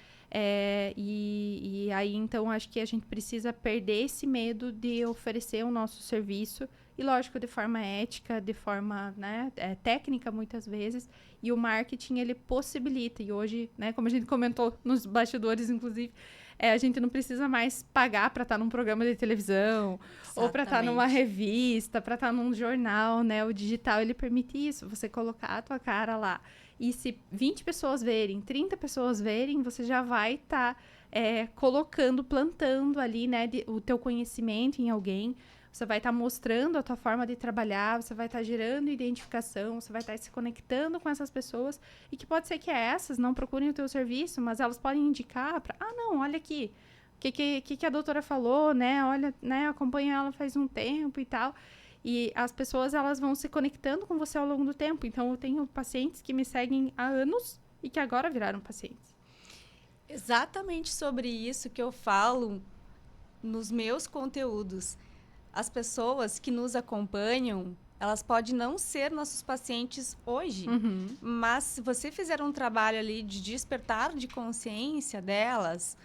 E aí, então, acho que a gente precisa perder esse medo de oferecer o nosso serviço, e lógico, de forma ética, de forma, né, técnica, muitas vezes, e o marketing, ele possibilita, e hoje, né, como a gente comentou nos bastidores, inclusive, a gente não precisa mais pagar para estar num programa de televisão, Exatamente. ou para estar numa revista, para estar num jornal, né? O digital, ele permite isso, você colocar a tua cara lá. E se 20 pessoas verem, 30 pessoas verem, você já vai estar colocando, plantando ali, né, o teu conhecimento em alguém. Você vai estar mostrando a tua forma de trabalhar, você vai estar gerando identificação, você vai estar se conectando com essas pessoas, e que pode ser que essas não procurem o teu serviço, mas elas podem indicar para, não, olha aqui, o que a doutora falou, né, olha, né, acompanho ela faz um tempo e tal, e as pessoas, elas vão se conectando com você ao longo do tempo. Então, eu tenho pacientes que me seguem há anos e que agora viraram pacientes. Exatamente sobre isso que eu falo nos meus conteúdos. As pessoas que nos acompanham, elas podem não ser nossos pacientes hoje, mas se você fizer um trabalho ali de despertar de consciência delas,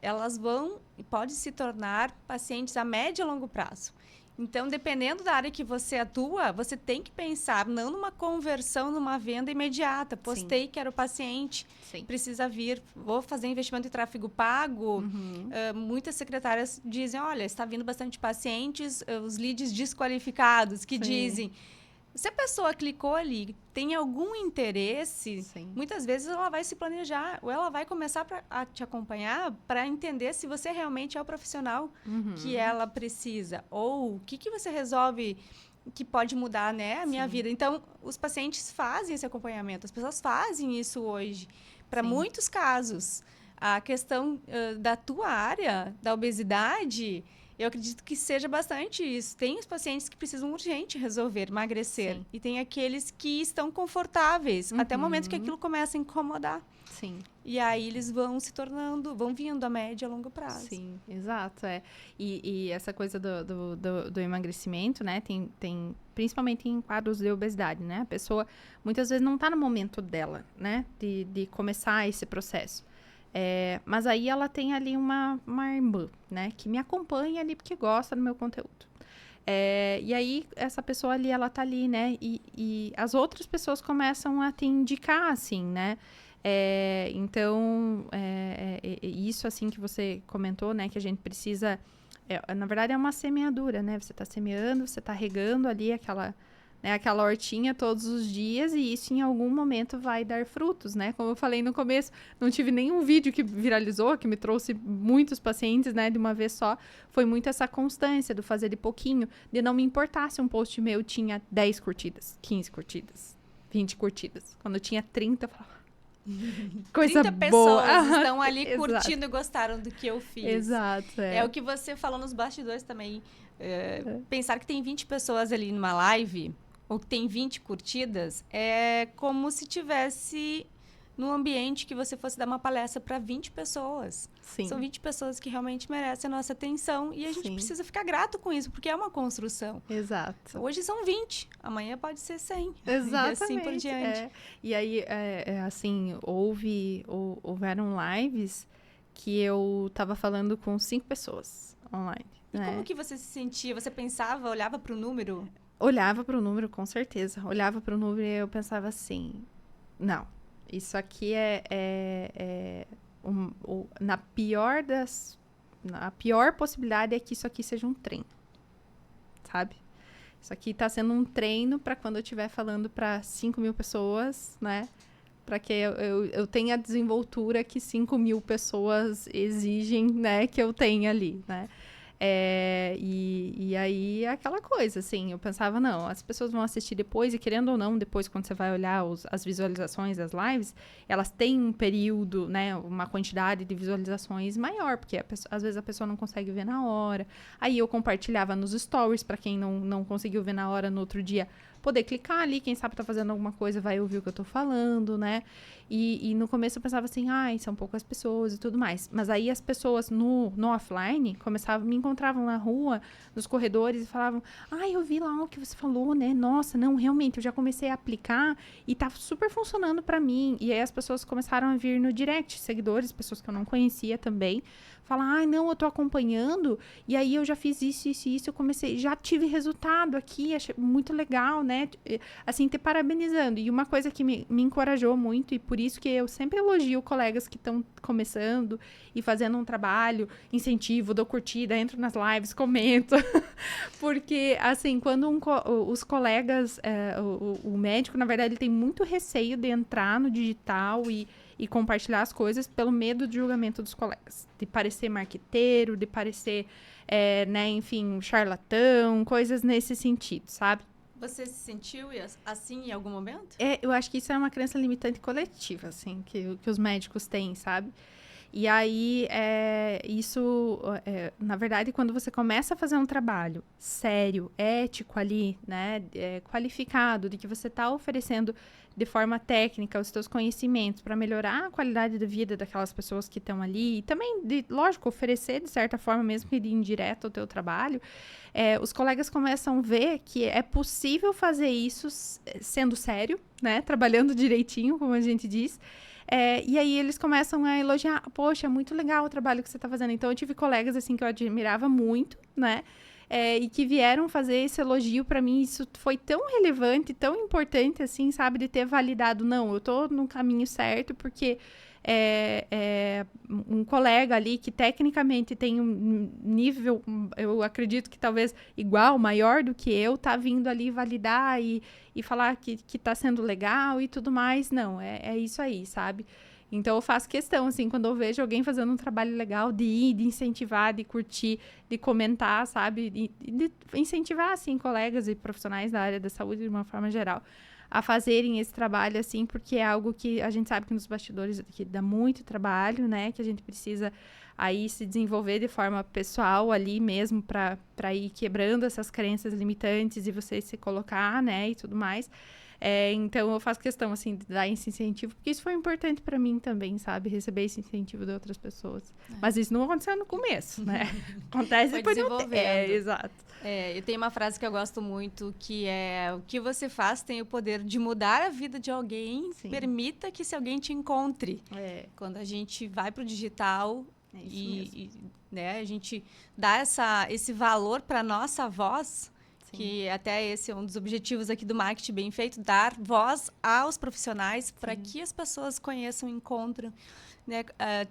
elas vão e podem se tornar pacientes a médio e longo prazo. Então, dependendo da área que você atua, você tem que pensar não numa conversão, numa venda imediata. Postei, quero o paciente, precisa vir, vou fazer investimento em tráfego pago. Muitas secretárias dizem, olha, está vindo bastante pacientes, os leads desqualificados, que dizem... Se a pessoa clicou ali, tem algum interesse, muitas vezes ela vai se planejar, ou ela vai começar a te acompanhar para entender se você realmente é o profissional que ela precisa, ou o que você resolve que pode mudar, né, a minha vida. Então, os pacientes fazem esse acompanhamento, as pessoas fazem isso hoje. Para muitos casos, a questão da tua área, da obesidade... Eu acredito que seja bastante isso. Tem os pacientes que precisam urgente resolver, emagrecer. E tem aqueles que estão confortáveis, até o momento que aquilo começa a incomodar. E aí eles vão se tornando, vão vindo a médio e a longo prazo. Exato. E essa coisa do emagrecimento, né? Tem principalmente em quadros de obesidade, né? A pessoa muitas vezes não está no momento dela, né? De começar esse processo. Mas aí ela tem ali uma irmã, né, que me acompanha ali porque gosta do meu conteúdo. E aí, essa pessoa ali, ela tá ali, né, e as outras pessoas começam a te indicar, assim, né. Então, isso, assim, que você comentou, né, que a gente precisa... na verdade, é uma semeadura, né, você tá semeando, você tá regando ali aquela hortinha todos os dias, e isso em algum momento vai dar frutos, né? Como eu falei no começo, não tive nenhum vídeo que viralizou, que me trouxe muitos pacientes, né, de uma vez só. Foi muito essa constância do fazer de pouquinho, de não me importar se um post meu tinha 10 curtidas, 15 curtidas, 20 curtidas. Quando eu tinha 30, eu falava... Coisa 30 boa. pessoas estão ali curtindo e gostaram do que eu fiz. Exato. É o que você falou nos bastidores também. Pensar que tem 20 pessoas ali numa live... ou que tem 20 curtidas, é como se tivesse num ambiente que você fosse dar uma palestra para 20 pessoas. São 20 pessoas que realmente merecem a nossa atenção, e a gente precisa ficar grato com isso, porque é uma construção. Exato. Hoje são 20, amanhã pode ser 100. Exatamente. E assim por diante. E aí, assim, houveram lives que eu estava falando com 5 pessoas online. E como que você se sentia? Você pensava, olhava para o número... Olhava para o número, com certeza. Olhava para o número e eu pensava assim, não, isso aqui a pior possibilidade é que isso aqui seja um treino, sabe? Isso aqui está sendo um treino para quando eu estiver falando para 5.000 pessoas, né? Para que eu tenha a desenvoltura que 5.000 pessoas exigem, né? Que eu tenha ali, né? E aí, aquela coisa, assim, eu pensava, não, as pessoas vão assistir depois, e querendo ou não, depois, quando você vai olhar as visualizações das lives, elas têm um período, né, uma quantidade de visualizações maior, porque às vezes a pessoa não consegue ver na hora. Aí eu compartilhava nos stories, para quem não conseguiu ver na hora, no outro dia, poder clicar ali, quem sabe tá fazendo alguma coisa, vai ouvir o que eu tô falando, né? E no começo eu pensava assim, são poucas pessoas e tudo mais. Mas aí as pessoas no offline me encontravam na rua, nos corredores, e falavam, eu vi lá o que você falou, né? Nossa, não, realmente, eu já comecei a aplicar e tá super funcionando pra mim. E aí as pessoas começaram a vir no direct, seguidores, pessoas que eu não conhecia também, falar, não, eu tô acompanhando, e aí eu já fiz isso, eu comecei, já tive resultado aqui, achei muito legal, né? Assim, te parabenizando. E uma coisa que me encorajou muito, e por isso que eu sempre elogio colegas que estão começando e fazendo um trabalho, incentivo, dou curtida, entro nas lives, comento. Porque, assim, quando os colegas, o médico, na verdade, ele tem muito receio de entrar no digital e compartilhar as coisas pelo medo de julgamento dos colegas. De parecer marqueteiro, de parecer, enfim, charlatão, coisas nesse sentido, sabe? Você se sentiu assim em algum momento? Eu acho que isso é uma crença limitante coletiva, assim, que os médicos têm, sabe? E aí, na verdade, quando você começa a fazer um trabalho sério, ético ali, né, qualificado, de que você está oferecendo de forma técnica os seus conhecimentos para melhorar a qualidade de vida daquelas pessoas que estão ali, e também, lógico, oferecer de certa forma, mesmo que de indireto, o teu trabalho, os colegas começam a ver que é possível fazer isso sendo sério, né, trabalhando direitinho, como a gente diz. E aí eles começam a elogiar, poxa, muito legal o trabalho que você está fazendo. Então, eu tive colegas, assim, que eu admirava muito, né? E que vieram fazer esse elogio para mim. Isso foi tão relevante, tão importante, assim, sabe? De ter validado, não, eu tô no caminho certo, porque um colega ali que tecnicamente tem um nível, eu acredito que talvez igual, maior do que eu, tá vindo ali validar e falar que tá sendo legal e tudo mais. Não, é isso aí, sabe? Então, eu faço questão, assim, quando eu vejo alguém fazendo um trabalho legal, de ir, de incentivar, de curtir, de comentar, sabe? De incentivar, assim, colegas e profissionais da área da saúde, de uma forma geral, a fazerem esse trabalho, assim, porque é algo que a gente sabe que nos bastidores que dá muito trabalho, né? Que a gente precisa aí se desenvolver de forma pessoal ali mesmo para ir quebrando essas crenças limitantes e você se colocar, né? E tudo mais. Então, eu faço questão, assim, de dar esse incentivo, porque isso foi importante para mim também, sabe? Receber esse incentivo de outras pessoas. Mas isso não aconteceu no começo, né? Acontece depois de um tempo. Exato. Eu tenho uma frase que eu gosto muito, que é: o que você faz tem o poder de mudar a vida de alguém. Sim. Permita que esse alguém te encontre. Quando a gente vai para o digital né, a gente dá esse valor para a nossa voz. Sim. Que até esse é um dos objetivos aqui do Marketing Bem Feito, dar voz aos profissionais para que as pessoas conheçam, encontrem, né,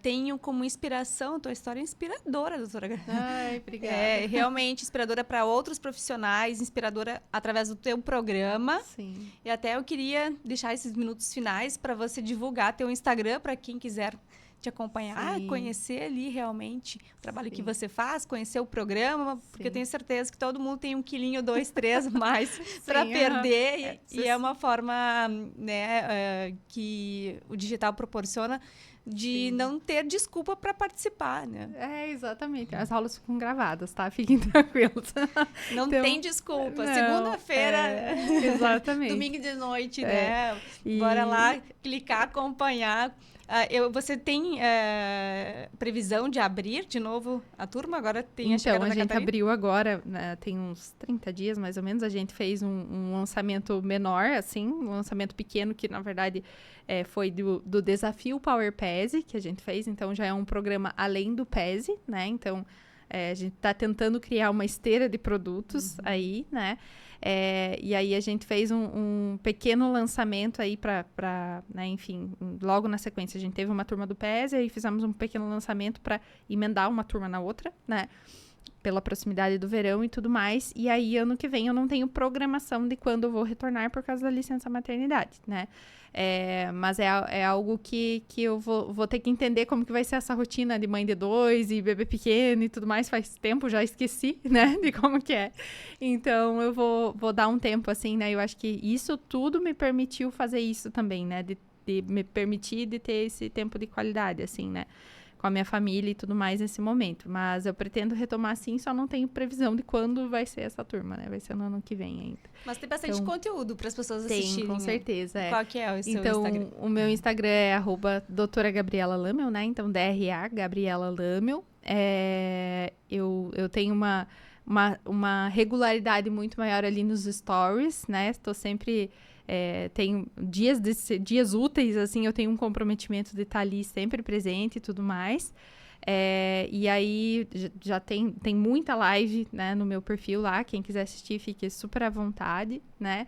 tenham como inspiração. A tua história é inspiradora, doutora. Ai, obrigada. Realmente inspiradora para outros profissionais, inspiradora através do teu programa. Sim. E até eu queria deixar esses minutos finais para você divulgar teu Instagram para quem quiser te acompanhar, sim, conhecer ali realmente o trabalho, sim, que você faz, conhecer o programa, sim, porque eu tenho certeza que todo mundo tem 1 quilinho, 2, 3 mais para perder, e é uma forma, né, que o digital proporciona de, sim, não ter desculpa para participar, né? Exatamente. As aulas ficam gravadas, tá? Fiquem tranquilos. Não então, tem desculpa. Segunda-feira, exatamente. Domingo de noite, né? Bora lá, clicar, acompanhar. Você tem previsão de abrir de novo a turma? Agora tem a chegada da Catarina? Então, a gente abriu agora, né, tem uns 30 dias, mais ou menos. A gente fez um lançamento menor, assim, um lançamento pequeno, que, na verdade, foi do desafio Power PESE, que a gente fez. Então, já é um programa além do PESE, né? Então, a gente está tentando criar uma esteira de produtos, uhum, aí, né? E aí a gente fez um pequeno lançamento aí para, né, enfim, logo na sequência a gente teve uma turma do PES e aí fizemos um pequeno lançamento para emendar uma turma na outra, né, pela proximidade do verão e tudo mais. E aí ano que vem eu não tenho programação de quando eu vou retornar por causa da licença maternidade, né. Mas é algo que eu vou ter que entender como que vai ser essa rotina de mãe de 2 e bebê pequeno e tudo mais. Faz tempo, já esqueci, né, de como que é. Então, eu vou dar um tempo, assim, né. Eu acho que isso tudo me permitiu fazer isso também, né, de me permitir de ter esse tempo de qualidade, assim, né. com a minha família e tudo mais nesse momento. Mas eu pretendo retomar sim, só não tenho previsão de quando vai ser essa turma, né? Vai ser no ano que vem ainda. Mas tem bastante conteúdo para as pessoas assistirem. Tem, com certeza. Qual que é o seu então, Instagram? O meu Instagram é @doutora Gabriela Lamel, né? Então, DRA, Gabriela Lamel. Eu tenho uma regularidade muito maior ali nos stories, né? Estou sempre... tenho dias úteis, assim, eu tenho um comprometimento de estar ali sempre presente e tudo mais. E aí, já tem muita live, né, no meu perfil lá. Quem quiser assistir, fique super à vontade, né?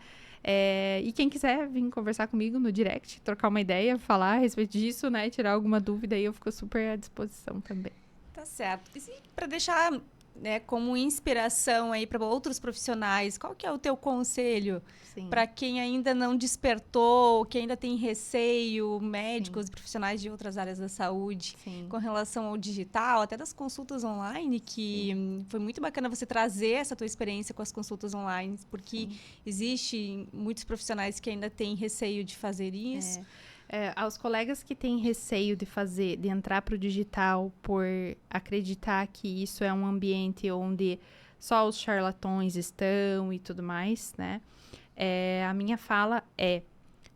E quem quiser vir conversar comigo no direct, trocar uma ideia, falar a respeito disso, né? Tirar alguma dúvida aí, eu fico super à disposição também. Tá certo. E para deixar, né, como inspiração aí para outros profissionais, qual que é o teu conselho para quem ainda não despertou, que ainda tem receio, médicos e profissionais de outras áreas da saúde, com relação ao digital, até das consultas online, que foi muito bacana você trazer essa tua experiência com as consultas online, porque existe muitos profissionais que ainda têm receio de fazer isso. Aos colegas que têm receio de entrar para o digital por acreditar que isso é um ambiente onde só os charlatões estão e tudo mais, né? A minha fala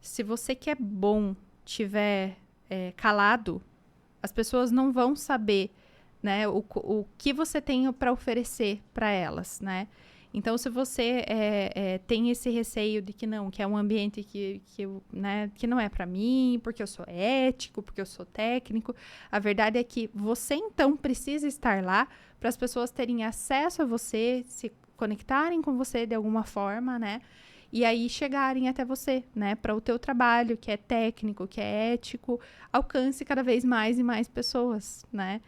se você que é bom tiver calado, as pessoas não vão saber, né, o que você tem para oferecer para elas, né? Então, se você tem esse receio de que é um ambiente que não é para mim, porque eu sou ético, porque eu sou técnico, a verdade é que você, então, precisa estar lá para as pessoas terem acesso a você, se conectarem com você de alguma forma, né? E aí chegarem até você, né? Para o teu trabalho, que é técnico, que é ético, alcance cada vez mais e mais pessoas, né?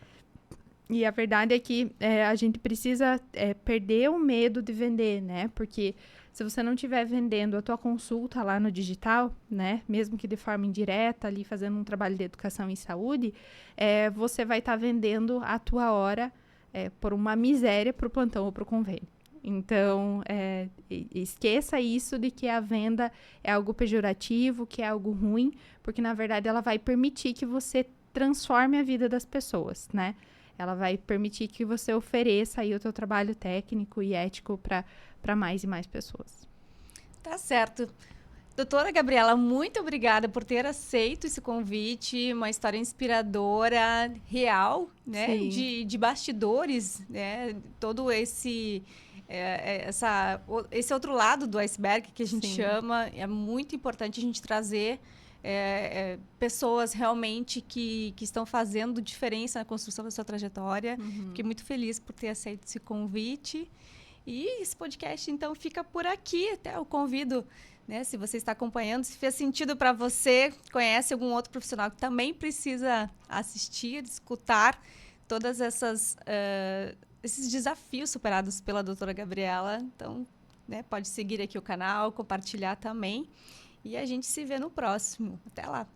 E a verdade é que a gente precisa perder o medo de vender, né? Porque se você não estiver vendendo a tua consulta lá no digital, né? Mesmo que de forma indireta, ali fazendo um trabalho de educação em saúde, você vai estar vendendo a tua hora por uma miséria para o plantão ou para o convênio. Então, esqueça isso de que a venda é algo pejorativo, que é algo ruim, porque, na verdade, ela vai permitir que você transforme a vida das pessoas, né? Ela vai permitir que você ofereça aí o teu trabalho técnico e ético para mais e mais pessoas. Tá certo. Doutora Gabriela, muito obrigada por ter aceito esse convite, uma história inspiradora, real, né? De bastidores, né? Todo esse outro lado do iceberg que a gente chama. É muito importante a gente trazer pessoas realmente que estão fazendo diferença na construção da sua trajetória. Fiquei muito feliz por ter aceito esse convite. E esse podcast, então, fica por aqui. Até eu convido, né, se você está acompanhando, se fez sentido para você, conhece algum outro profissional que também precisa assistir, escutar todas esses desafios superados pela doutora Gabriela. Então, né, pode seguir aqui o canal, compartilhar também. E a gente se vê no próximo. Até lá!